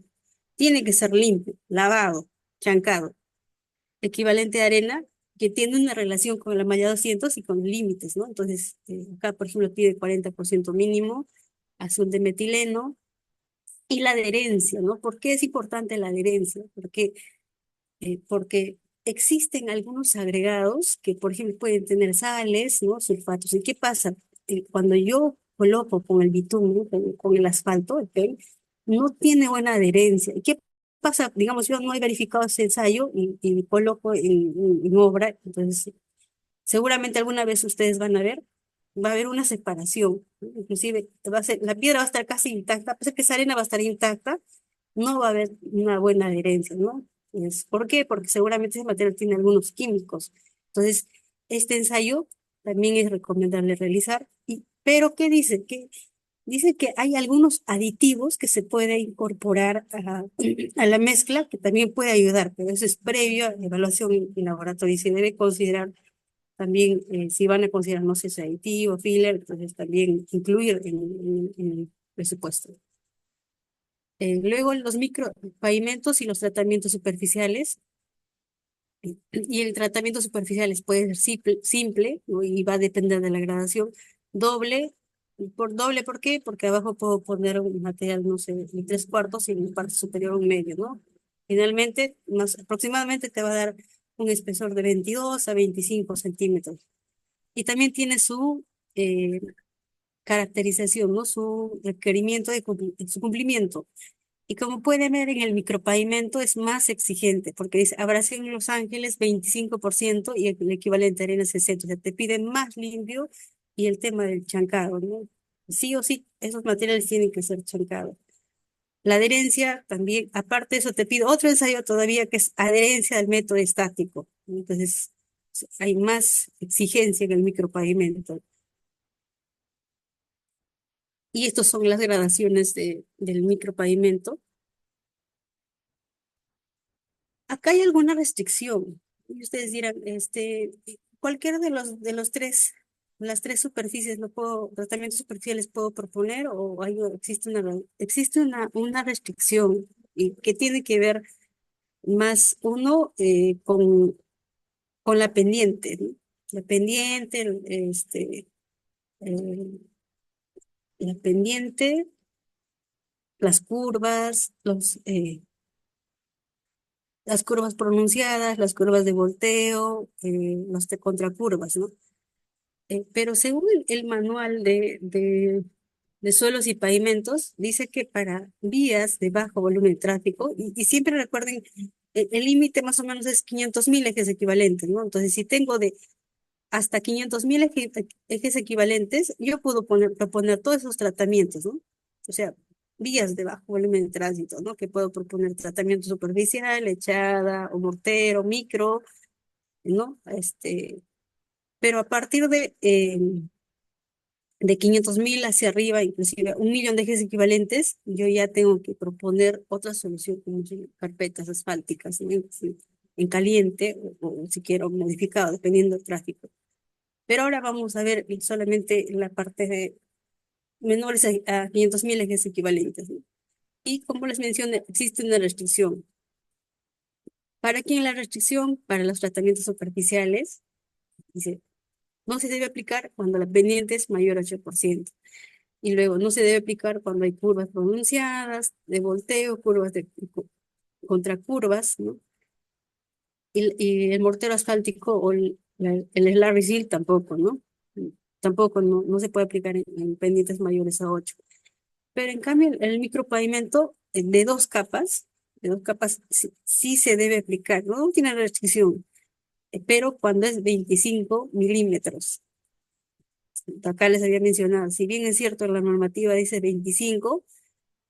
tiene que ser limpio, lavado, chancado, equivalente a arena, que tiene una relación con la malla 200 y con límites, ¿no? Entonces, acá, por ejemplo, pide 40% mínimo, azul de metileno, y la adherencia, ¿no? ¿Por qué es importante la adherencia? Porque existen algunos agregados que, por ejemplo, pueden tener sales, ¿no? Sulfatos. ¿Y qué pasa? Cuando yo coloco con el bitumen, con el asfalto, ¿ok? No tiene buena adherencia. ¿Y qué pasa? Digamos, yo no he verificado ese ensayo y coloco en obra, entonces seguramente alguna vez ustedes van a ver, va a haber una separación, ¿no? Inclusive la piedra va a estar casi intacta, a pesar que esa arena va a estar intacta, no va a haber una buena adherencia, ¿no? ¿Por qué? Porque seguramente ese material tiene algunos químicos. Entonces, este ensayo también es recomendable realizar. Pero ¿qué dice? Que dice que hay algunos aditivos que se puede incorporar a la mezcla que también puede ayudar, pero eso es previo a la evaluación en laboratorio y se debe considerar también, si van a considerar, no sé, si aditivo, filler, entonces también incluir en el presupuesto. Luego los micropavimentos y los tratamientos superficiales. Y el tratamiento superficial puede ser simple, ¿no? Y va a depender de la gradación. Doble, doble, ¿por qué? Porque abajo puedo poner un material, no sé, en tres cuartos y en la parte superior un medio, ¿no? Finalmente, más aproximadamente te va a dar un espesor de 22 a 25 centímetros. Y también tiene su eh, caracterización, ¿no? Su requerimiento su cumplimiento. Y como pueden ver en el micropavimento es más exigente, porque dice abrasión en Los Ángeles 25% y el equivalente a arena 60. O sea, te piden más limpio y el tema del chancado, ¿no? Sí o sí, esos materiales tienen que ser chancados. La adherencia también, aparte de eso, te pido otro ensayo todavía que es adherencia al método estático. Entonces, hay más exigencia en el micropavimento. Y estas son las gradaciones del micropavimento. Acá hay alguna restricción. Y ustedes dirán, cualquiera de los tres, las tres superficies, tratamientos superficiales puedo proponer o existe una restricción y que tiene que ver más uno con la pendiente, ¿no? La pendiente, eh, la pendiente, las curvas, las curvas pronunciadas, las curvas de volteo, las de contracurvas, ¿no? Pero según el manual de suelos y pavimentos, dice que para vías de bajo volumen de tráfico, y siempre recuerden, el límite más o menos es 500.000 ejes equivalentes, ¿no? Entonces, si tengo de hasta 500.000 ejes equivalentes, yo puedo proponer todos esos tratamientos, ¿no? O sea, vías de bajo volumen de tránsito, ¿no? Que puedo proponer tratamiento superficial, echada o mortero, micro, ¿no? Pero a partir de 500.000 hacia arriba, inclusive 1.000.000 de ejes equivalentes, yo ya tengo que proponer otra solución como si carpetas asfálticas, ¿no? En caliente o si quiero modificado, dependiendo del tráfico. Pero ahora vamos a ver solamente la parte de menores a 500.000 ejes equivalentes, ¿no? Y como les mencioné, existe una restricción. ¿Para quién la restricción? Para los tratamientos superficiales. Dice, no se debe aplicar cuando la pendiente es mayor a 8%. Y luego no se debe aplicar cuando hay curvas pronunciadas, de volteo, curvas de contracurvas, ¿no? Y el mortero asfáltico o el slurry seal tampoco, ¿no? Tampoco no se puede aplicar en pendientes mayores a 8. Pero en cambio el micropavimento de dos capas sí se debe aplicar, no tiene restricción, pero cuando es 25 milímetros. Acá les había mencionado, si bien es cierto la normativa dice 25,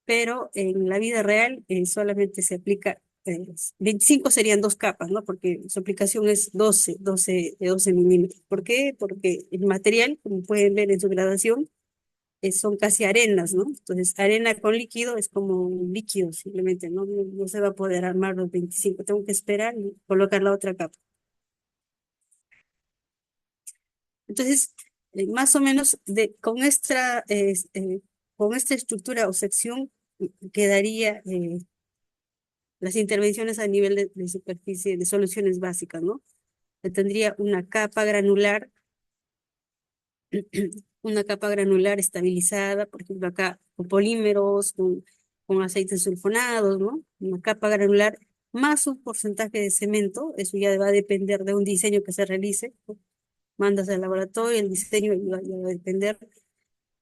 pero en la vida real solamente se aplica, 25 serían dos capas, ¿no? Porque su aplicación es 12 milímetros. ¿Por qué? Porque el material, como pueden ver en su gradación, son casi arenas, ¿no? Entonces, arena con líquido es como un líquido, simplemente, no se va a poder armar los 25. Tengo que esperar y colocar la otra capa. Entonces, más o menos con esta estructura o sección quedaría las intervenciones a nivel de superficie de soluciones básicas, ¿no? Tendría una capa granular, una capa granular estabilizada, por ejemplo, acá con polímeros, con aceites sulfonados, ¿no? Una capa granular más un porcentaje de cemento, eso ya va a depender de un diseño que se realice, ¿no? Mandas al laboratorio, el diseño ya va a depender,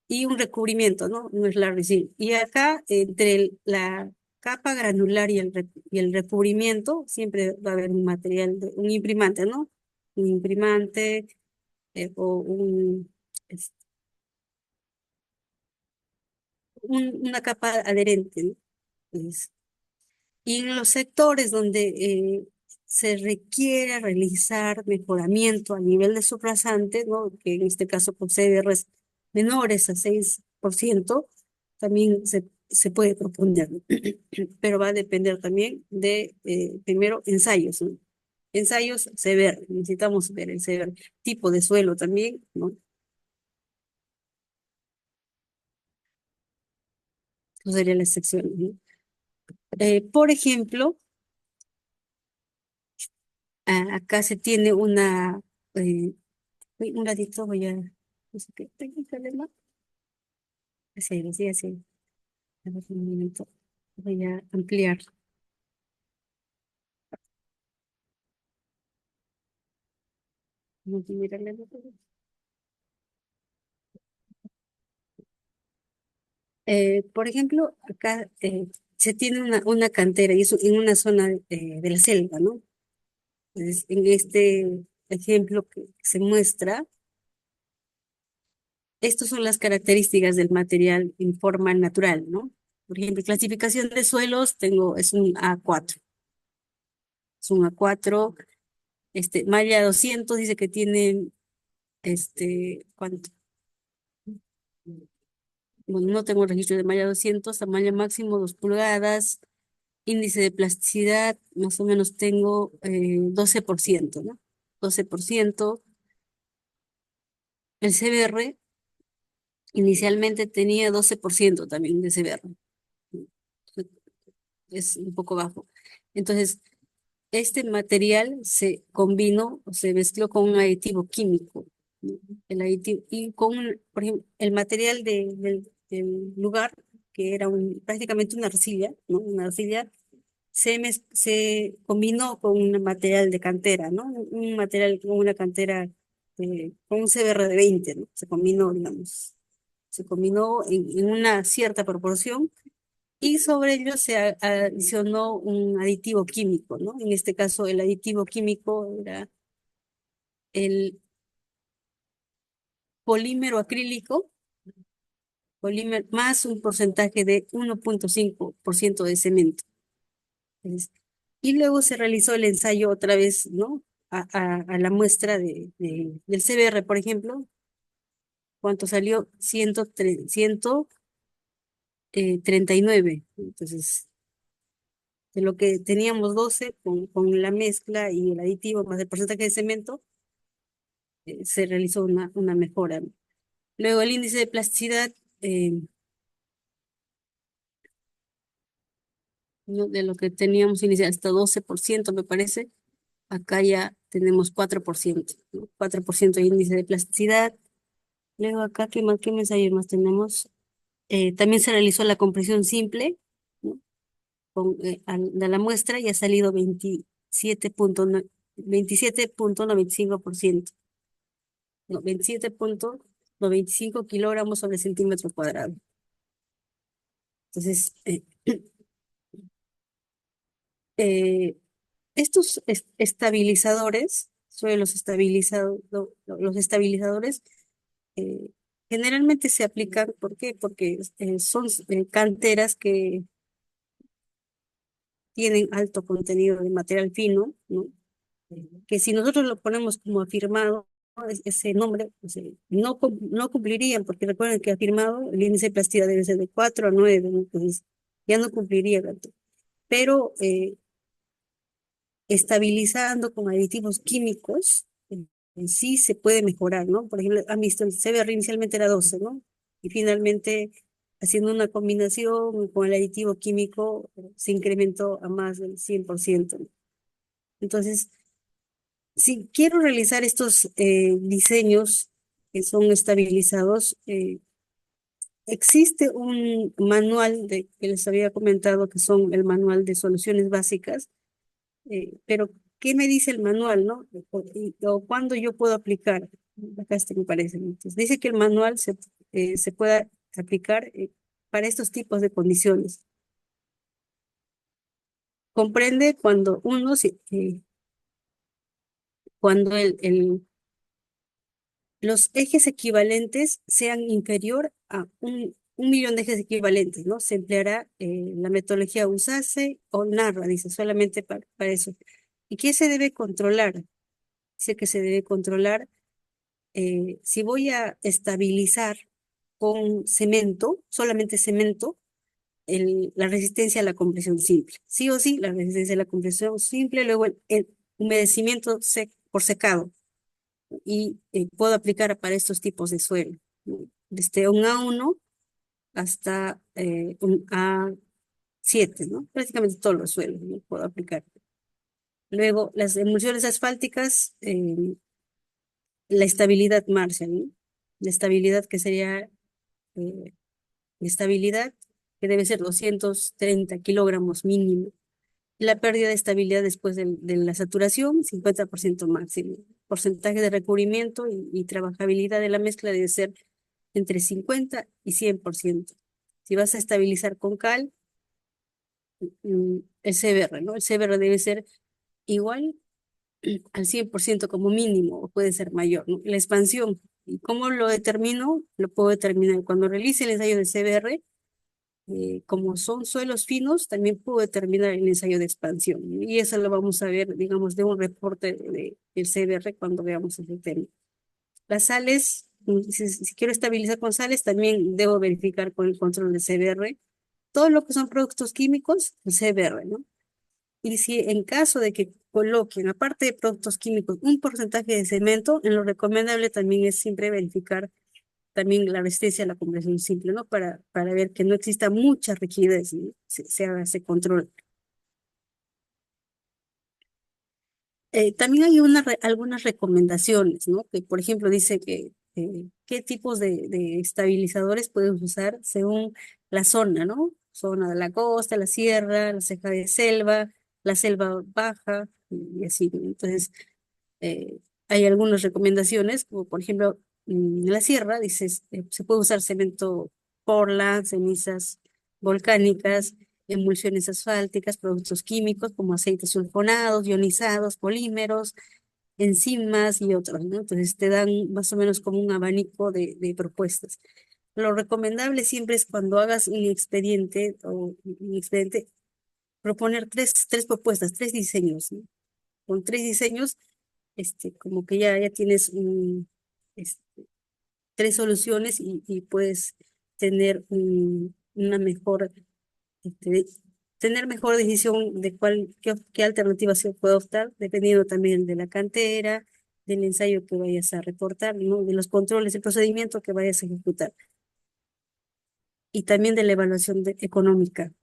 y un recubrimiento, ¿no? No es la resin. Y acá, entre la capa granular y el recubrimiento, siempre va a haber un material, un imprimante, ¿no? Un imprimante o es- una capa adherente, ¿no? Es- y en los sectores donde se requiere realizar mejoramiento a nivel de subrasante, ¿no? Que en este caso con CDRs menores a 6%, también se puede proponer, ¿no? Pero va a depender también de, primero, ensayos, ¿no? Ensayos CBR, necesitamos ver el CBR, tipo de suelo también, ¿no? Eso sería la excepción, ¿no? Por ejemplo, acá se tiene una, un ladito voy a, no sé qué, tengo un problema. Sí, sí, así. A ver, un momento. Voy a ampliar. Multimedia. Por ejemplo, acá se tiene una cantera y eso en una zona de la selva, ¿no? Entonces, en este ejemplo que se muestra, estas son las características del material en forma natural, ¿no? Por ejemplo, clasificación de suelos, es un A4. Es un A4, malla 200 dice que tiene, ¿cuánto? Bueno, no tengo registro de malla 200, tamaño máximo 2 pulgadas, índice de plasticidad, más o menos tengo 12%, ¿no? 12%. El CBR inicialmente tenía 12% también de CBR. Es un poco bajo. Entonces, este material se combinó o se mezcló con un aditivo químico, ¿no? El aditivo, y con, por ejemplo, el material del lugar, que era prácticamente una arcilla, ¿no? Una arcilla, se combinó con un material de cantera, ¿no? Un material con una cantera, con un CBR de 20, ¿no? Se combinó, digamos, se combinó en una cierta proporción y sobre ello se adicionó un aditivo químico, ¿no? En este caso, el aditivo químico era el polímero acrílico, polímero, más un porcentaje de 1,5% de cemento. Es- Y luego se realizó el ensayo otra vez, ¿no? A la muestra del CBR, por ejemplo, ¿cuánto salió? 139. Entonces, de lo que teníamos 12 con la mezcla y el aditivo más el porcentaje de cemento, se realizó una mejora. Luego el índice de plasticidad, ¿no? De lo que teníamos inicial hasta 12% me parece, acá ya tenemos 4%, ¿no? 4% de índice de plasticidad. Luego acá, ¿qué más ensayos más tenemos? También se realizó la compresión simple, ¿no? De la muestra y ha salido 27,95%, no, 27,95 kilogramos sobre centímetro cuadrado. Entonces, eh, estos estabilizadores, los los estabilizadores, eh, generalmente se aplican, ¿por qué? Porque son canteras que tienen alto contenido de material fino, ¿no? Que si nosotros lo ponemos como afirmado, ¿no? Ese nombre, pues, no cumplirían, porque recuerden que afirmado el índice de plasticidad debe ser de 4 a 9, ¿no? Entonces ya no cumpliría, ¿verdad? Pero estabilizando con aditivos químicos, en sí se puede mejorar, ¿no? Por ejemplo, han visto el CBR inicialmente era 12, ¿no? Y finalmente, haciendo una combinación con el aditivo químico, se incrementó a más del 100%, ¿no? Entonces, si quiero realizar estos diseños que son estabilizados, existe un manual que les había comentado que son el manual de soluciones básicas, pero ¿qué me dice el manual, no? O cuándo yo puedo aplicar. Acá me parece, ¿no? Entonces, dice que el manual se pueda aplicar para estos tipos de condiciones. Comprende cuando cuando los ejes equivalentes sean inferior a un millón de ejes equivalentes, ¿no? Se empleará la metodología USACE o NARRA, dice, solamente para eso. ¿Y qué se debe controlar? Dice que se debe controlar si voy a estabilizar con cemento, solamente cemento, la resistencia a la compresión simple. Sí o sí, la resistencia a la compresión simple, luego el humedecimiento por secado. Y puedo aplicar para estos tipos de suelo, ¿no? Desde un A1 hasta un A7, ¿no? Prácticamente todos los suelos, ¿no? Puedo aplicar. Luego, las emulsiones asfálticas, la estabilidad Marshall, ¿no? La estabilidad que sería eh, la estabilidad que debe ser 230 kilogramos mínimo. La pérdida de estabilidad después de la saturación, 50% máximo. Porcentaje de recubrimiento y trabajabilidad de la mezcla debe ser entre 50 y 100%. Si vas a estabilizar con cal, el CBR, ¿no? El CBR debe ser igual al 100% como mínimo, o puede ser mayor, ¿no? La expansión, ¿y cómo lo determino? Lo puedo determinar cuando realice el ensayo de CBR. Como son suelos finos, también puedo determinar el ensayo de expansión, ¿no? Y eso lo vamos a ver, digamos, de un reporte del CBR cuando veamos ese tema. Las sales, si quiero estabilizar con sales, también debo verificar con el control de CBR. Todo lo que son productos químicos, el CBR, ¿no? Y si en caso de que coloquen, aparte de productos químicos, un porcentaje de cemento, en lo recomendable también es siempre verificar también la resistencia a la compresión simple, ¿no? Para ver que no exista mucha rigidez, ¿no? Se haga ese control. También hay algunas recomendaciones, ¿no? Que, por ejemplo, dice que qué tipos de estabilizadores puedes usar según la zona, ¿no? Zona de la costa, la sierra, la ceja de selva, la selva baja, y así, ¿no? Entonces, eh, hay algunas recomendaciones, como por ejemplo, en la sierra, dices, se puede usar cemento Portland, cenizas volcánicas, emulsiones asfálticas, productos químicos como aceites sulfonados, ionizados, polímeros, enzimas y otros, ¿no? Entonces te dan más o menos como un abanico de propuestas. Lo recomendable siempre es cuando hagas un expediente, proponer tres propuestas, tres diseños, ¿no? Con tres diseños, como que ya tienes este, tres soluciones y puedes tener una mejor, este, tener mejor decisión de qué alternativa se puede optar, dependiendo también de la cantera, del ensayo que vayas a reportar, ¿no? De los controles, el procedimiento que vayas a ejecutar y también de la evaluación económica.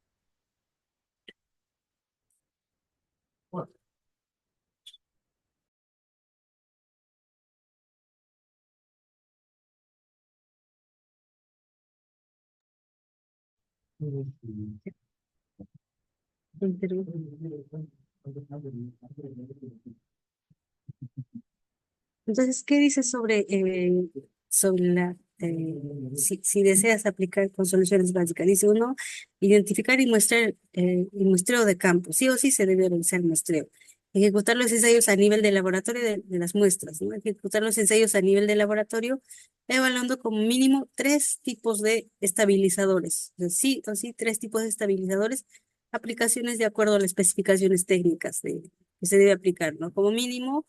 Entonces, ¿qué dices sobre si deseas aplicar con soluciones básicas? Dice uno, identificar y muestrar el muestreo de campo. Sí o sí se debe realizar el muestreo. Ejecutar los ensayos a nivel de laboratorio de las muestras, ¿no? Ejecutar los ensayos a nivel de laboratorio, evaluando como mínimo tres tipos de estabilizadores. O sea, sí o sí, tres tipos de estabilizadores, aplicaciones de acuerdo a las especificaciones técnicas que se debe aplicar, ¿no? Como mínimo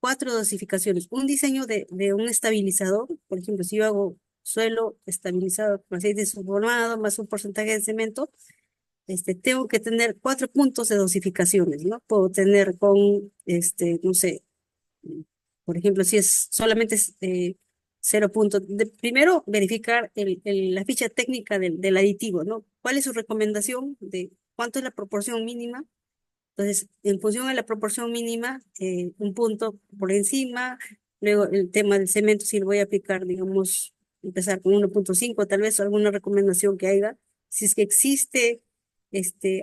cuatro dosificaciones. Un diseño de un estabilizador, por ejemplo, si yo hago suelo estabilizado con aceite sulfonado más un porcentaje de cemento, tengo que tener 4 puntos de dosificaciones, ¿no? Puedo tener con, no sé, por ejemplo, si es solamente 0 puntos. Primero, verificar la ficha técnica del aditivo, ¿no? ¿Cuál es su recomendación de cuánto es la proporción mínima? Entonces, en función de la proporción mínima, un punto por encima, luego el tema del cemento, si lo voy a aplicar, digamos, empezar con 1,5, tal vez alguna recomendación que haya, si es que existe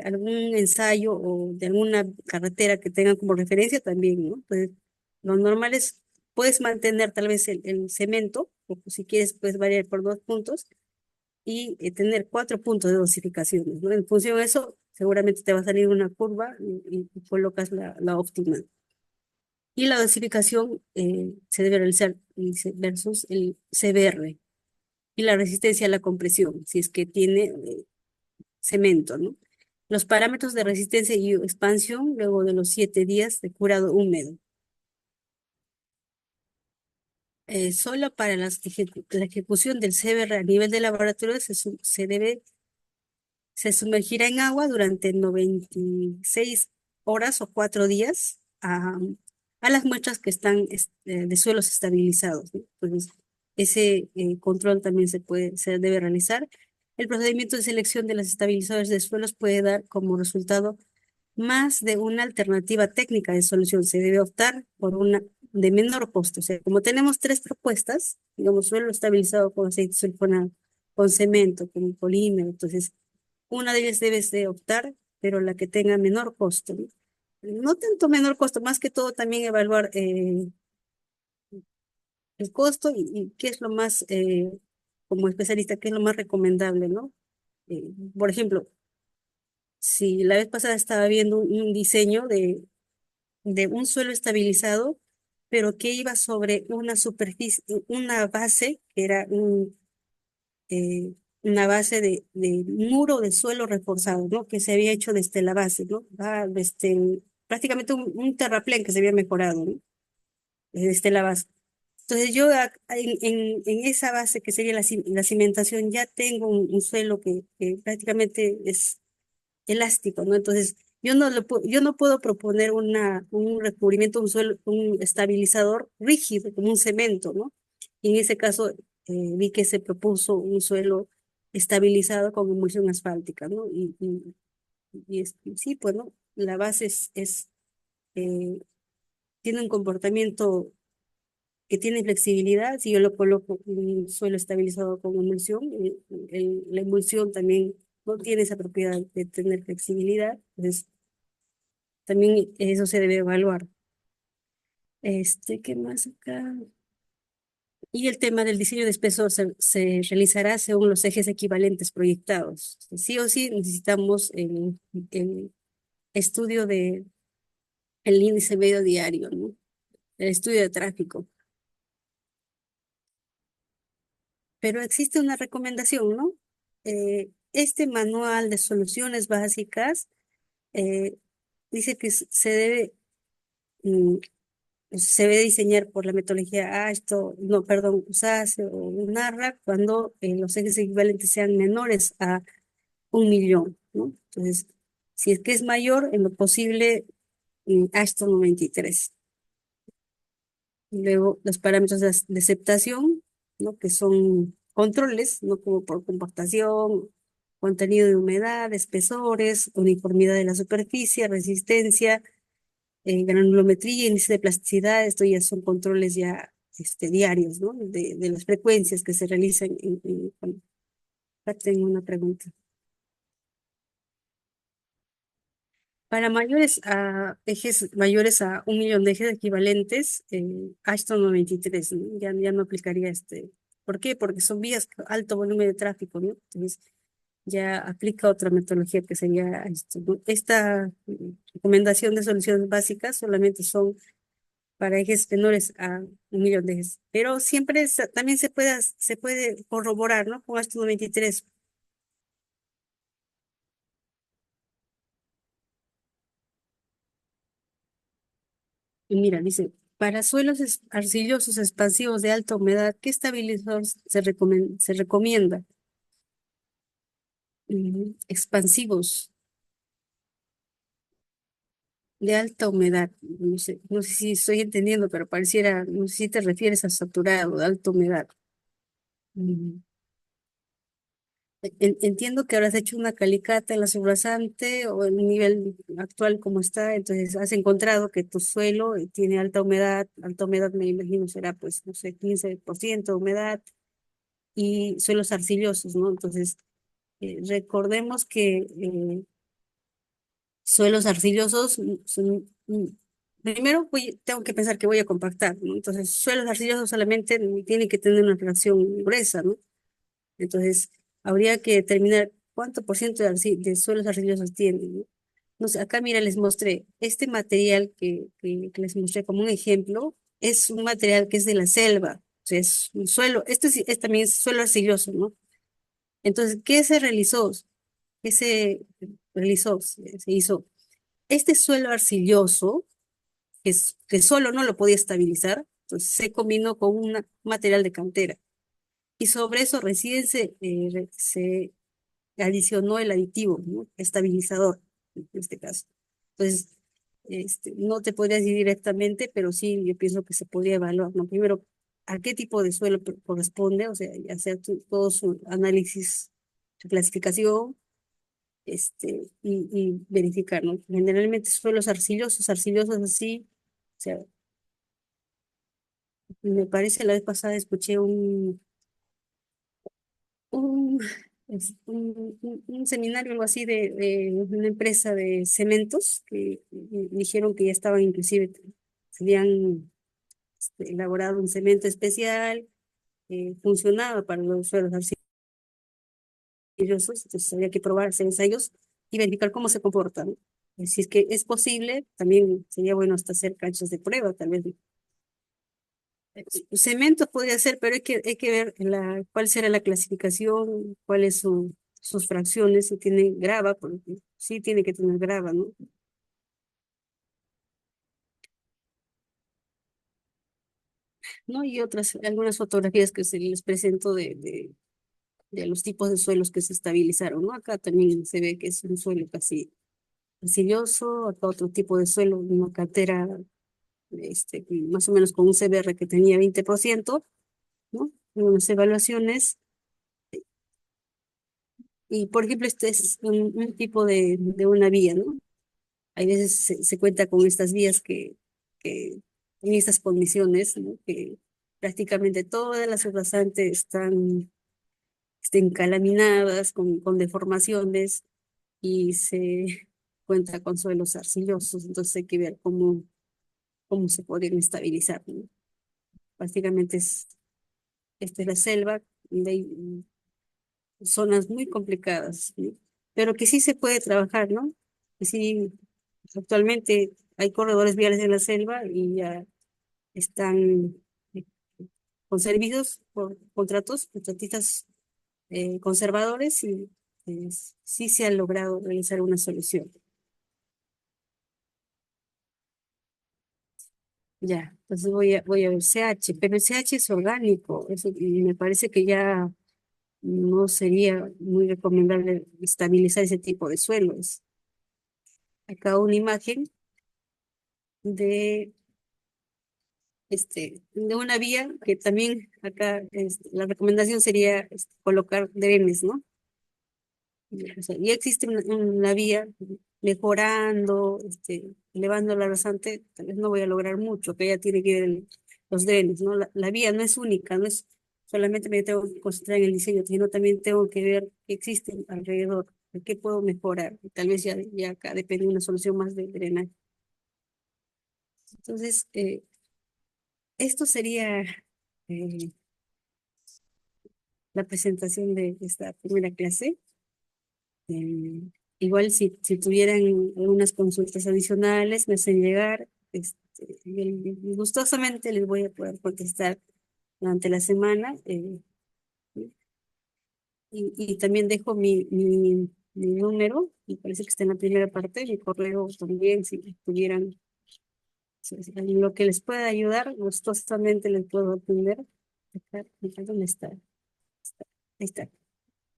algún ensayo o de alguna carretera que tengan como referencia también, ¿no? Pues lo normal es, puedes mantener tal vez el cemento, o si quieres, puedes variar por 2 puntos, y tener 4 puntos de dosificaciones, ¿no? En función de eso, seguramente te va a salir una curva y colocas la óptima. Y la dosificación se debe realizar versus el CBR y la resistencia a la compresión, si es que tiene cemento, ¿no? Los parámetros de resistencia y expansión luego de los 7 días de curado húmedo. Solo para la ejecución del CBR a nivel de laboratorio se sumergirá en agua durante 96 horas o 4 días a las muestras que están de suelos estabilizados, ¿no? Entonces, ese control también se debe realizar. El procedimiento de selección de los estabilizadores de suelos puede dar como resultado más de una alternativa técnica de solución. Se debe optar por una de menor costo. O sea, como tenemos tres propuestas, digamos, suelo estabilizado con aceite sulfonado, con cemento, con polímero, entonces una de ellas debes de optar, pero la que tenga menor costo, ¿no? No tanto menor costo, más que todo también evaluar el costo y qué es lo más, como especialista, qué es lo más recomendable, ¿no? Eh, por ejemplo, si la vez pasada estaba viendo un diseño de un suelo estabilizado, pero que iba sobre una superficie, una base, que era una base de muro de suelo reforzado, ¿no? Que se había hecho desde la base, ¿no? Prácticamente un terraplén que se había mejorado, ¿no? Desde la base. Entonces yo en esa base que sería la cimentación ya tengo un suelo que prácticamente es elástico, ¿no? Entonces, yo no puedo proponer un recubrimiento, un suelo, un estabilizador rígido, como un cemento, ¿no? Y en ese caso, vi que se propuso un suelo estabilizado con emulsión asfáltica, ¿no? Sí, pues, ¿no? La base eh, tiene un comportamiento que tiene flexibilidad. Si yo lo coloco un suelo estabilizado con emulsión, la emulsión también no tiene esa propiedad de tener flexibilidad. Entonces, también eso se debe evaluar. ¿Qué más acá? Y el tema del diseño de espesor se realizará según los ejes equivalentes proyectados. Sí o sí necesitamos el estudio de el índice medio diario, ¿no? El estudio de tráfico. Pero existe una recomendación, ¿no? Este manual de soluciones básicas eh, dice que mm, se debe diseñar por la metodología no, perdón, USACE o UNARRA cuando los ejes equivalentes sean menores a 1 millón, ¿no? Entonces, si es que es mayor, en lo posible, Ashton 93. Luego, los parámetros de aceptación, ¿no? Que son controles, ¿no? Como por compactación, contenido de humedad, espesores, uniformidad de la superficie, resistencia, granulometría, índice de plasticidad. Esto ya son controles ya diarios, ¿no? De las frecuencias que se realizan. Acá tengo una pregunta. Para ejes mayores a 1 millón de ejes equivalentes, Ashton 93, ¿no? Ya no aplicaría este. ¿Por qué? Porque son vías con alto volumen de tráfico, ¿no? Entonces ya aplica otra metodología que sería esto, ¿no? Esta recomendación de soluciones básicas solamente son para ejes menores a 1 millón de ejes. Pero siempre también se puede corroborar, ¿no? Con Ashton 93. Y mira, dice, para suelos arcillosos expansivos de alta humedad, ¿qué estabilizador se recomienda? Expansivos de alta humedad. No sé si estoy entendiendo, pero pareciera, no sé si te refieres a saturado, de alta humedad. Mm, Entiendo que habrás hecho una calicata en la subrasante o el nivel actual como está, entonces has encontrado que tu suelo tiene alta humedad me imagino será pues, no sé, 15% de humedad y suelos arcillosos, ¿no? Entonces, recordemos que suelos arcillosos primero tengo que pensar que voy a compactar, ¿no? Entonces, suelos arcillosos solamente tienen que tener una relación gruesa, ¿no? Entonces, habría que determinar cuánto por ciento de suelos arcillosos tienen, ¿no? No sé, acá mira, les mostré este material que les mostré como un ejemplo, es un material que es de la selva, o sea, es un suelo, también suelo arcilloso, ¿no? Entonces, ¿qué se realizó? se hizo este suelo arcilloso, que solo no lo podía estabilizar, entonces se combinó con un material de cantera. Y sobre eso recién se adicionó el aditivo, ¿no? Estabilizador, en este caso. Entonces, no te podría decir directamente, pero sí, yo pienso que se podría evaluar, ¿no? Primero, a qué tipo de suelo corresponde, o sea, hacer todo su análisis, su clasificación, y verificar, ¿no? Generalmente suelos arcillosos así, o sea, me parece la vez pasada escuché un, un seminario, algo así, de una empresa de cementos que dijeron que ya estaban inclusive, se habían elaborado un cemento especial, funcionaba para los suelos arcillosos, entonces había que probar, hacer ensayos y verificar cómo se comportan. Si es que es posible, también sería bueno hasta hacer canchas de prueba, tal vez. Cemento podría ser, pero hay que ver cuál será la clasificación, cuáles son sus fracciones, si tiene grava, porque sí tiene que tener grava, ¿no? ¿No? Y algunas fotografías que se les presento de los tipos de suelos que se estabilizaron, ¿no? Acá también se ve que es un suelo casi arcilloso, acá otro tipo de suelo, una cantera, más o menos con un CBR que tenía 20%, ¿no? Unas evaluaciones. Y, por ejemplo, este es un tipo de una vía, ¿no? Hay veces se cuenta con estas vías que en estas condiciones, ¿no? Que prácticamente todas las rasantes estén encalaminadas, con deformaciones, y se cuenta con suelos arcillosos, entonces hay que ver cómo se podrían estabilizar, ¿no? Prácticamente esta es la selva, donde hay zonas muy complicadas, ¿no? Pero que sí se puede trabajar, ¿no? Que sí, actualmente hay corredores viales en la selva y ya están eh, con servicios por contratistas conservadores, y sí se ha logrado realizar una solución. Ya, entonces voy a ver CH, pero el CH es orgánico, eso, y me parece que ya no sería muy recomendable estabilizar ese tipo de suelos. Acá una imagen de, de una vía que también acá la recomendación sería colocar drenes, ¿no? O sea, ya existe una vía mejorando, elevando la rasante, tal vez no voy a lograr mucho, que ya tiene que ver los drenes, ¿no? La vía no es única, no es solamente me tengo que concentrar en el diseño, sino también tengo que ver qué existe alrededor, qué puedo mejorar. Y tal vez ya acá depende de una solución más de drenaje. Entonces, esto sería eh, la presentación de esta primera clase. Eh, Igual si tuvieran algunas consultas adicionales, me hacen llegar. Y gustosamente les voy a poder contestar durante la semana. Y también dejo mi número, me parece que está en la primera parte, mi correo también, si tuvieran en lo que les pueda ayudar, gustosamente les puedo atender. Acá, ¿dónde está? Ahí está.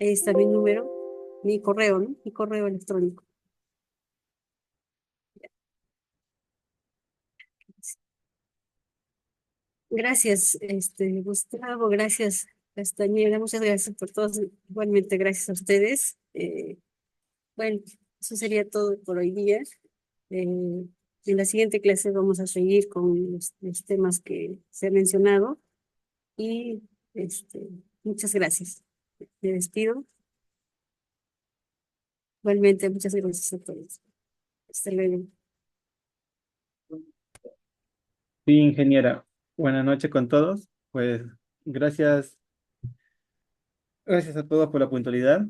Ahí está mi número, mi correo, ¿no? Mi correo electrónico. Gracias, Gustavo, gracias, Castañeda, muchas gracias por todo. Igualmente, gracias a ustedes. Bueno, eso sería todo por hoy día. En la siguiente clase vamos a seguir con los temas que se han mencionado, y muchas gracias. Me despido. Igualmente, muchas gracias a todos. Hasta luego. Sí, ingeniera. Buenas noches con todos. Pues gracias, gracias a todos por la puntualidad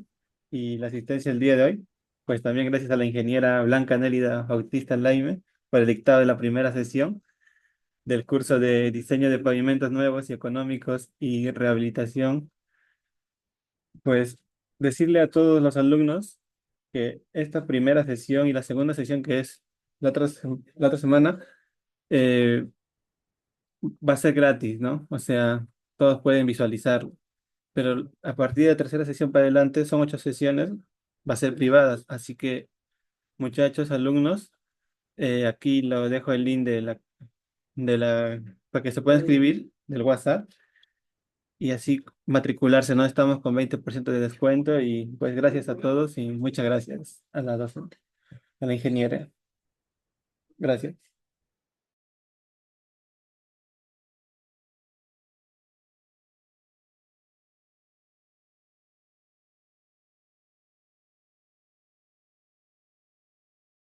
y la asistencia el día de hoy. Pues también gracias a la ingeniera Blanca Nélida Bautista Laime por el dictado de la primera sesión del curso de diseño de pavimentos nuevos y económicos y rehabilitación. Pues decirle a todos los alumnos que esta primera sesión y la segunda sesión, que es la otra semana, eh, va a ser gratis, ¿no? O sea, todos pueden visualizarlo. Pero a partir de la tercera sesión para adelante, son 8 sesiones, va a ser privadas. Así que, muchachos, alumnos, aquí lo dejo el link para que se pueda inscribir del WhatsApp y así matricularse, ¿no? Estamos con 20% de descuento y pues gracias a todos y muchas gracias a la docente, a la ingeniera. Gracias.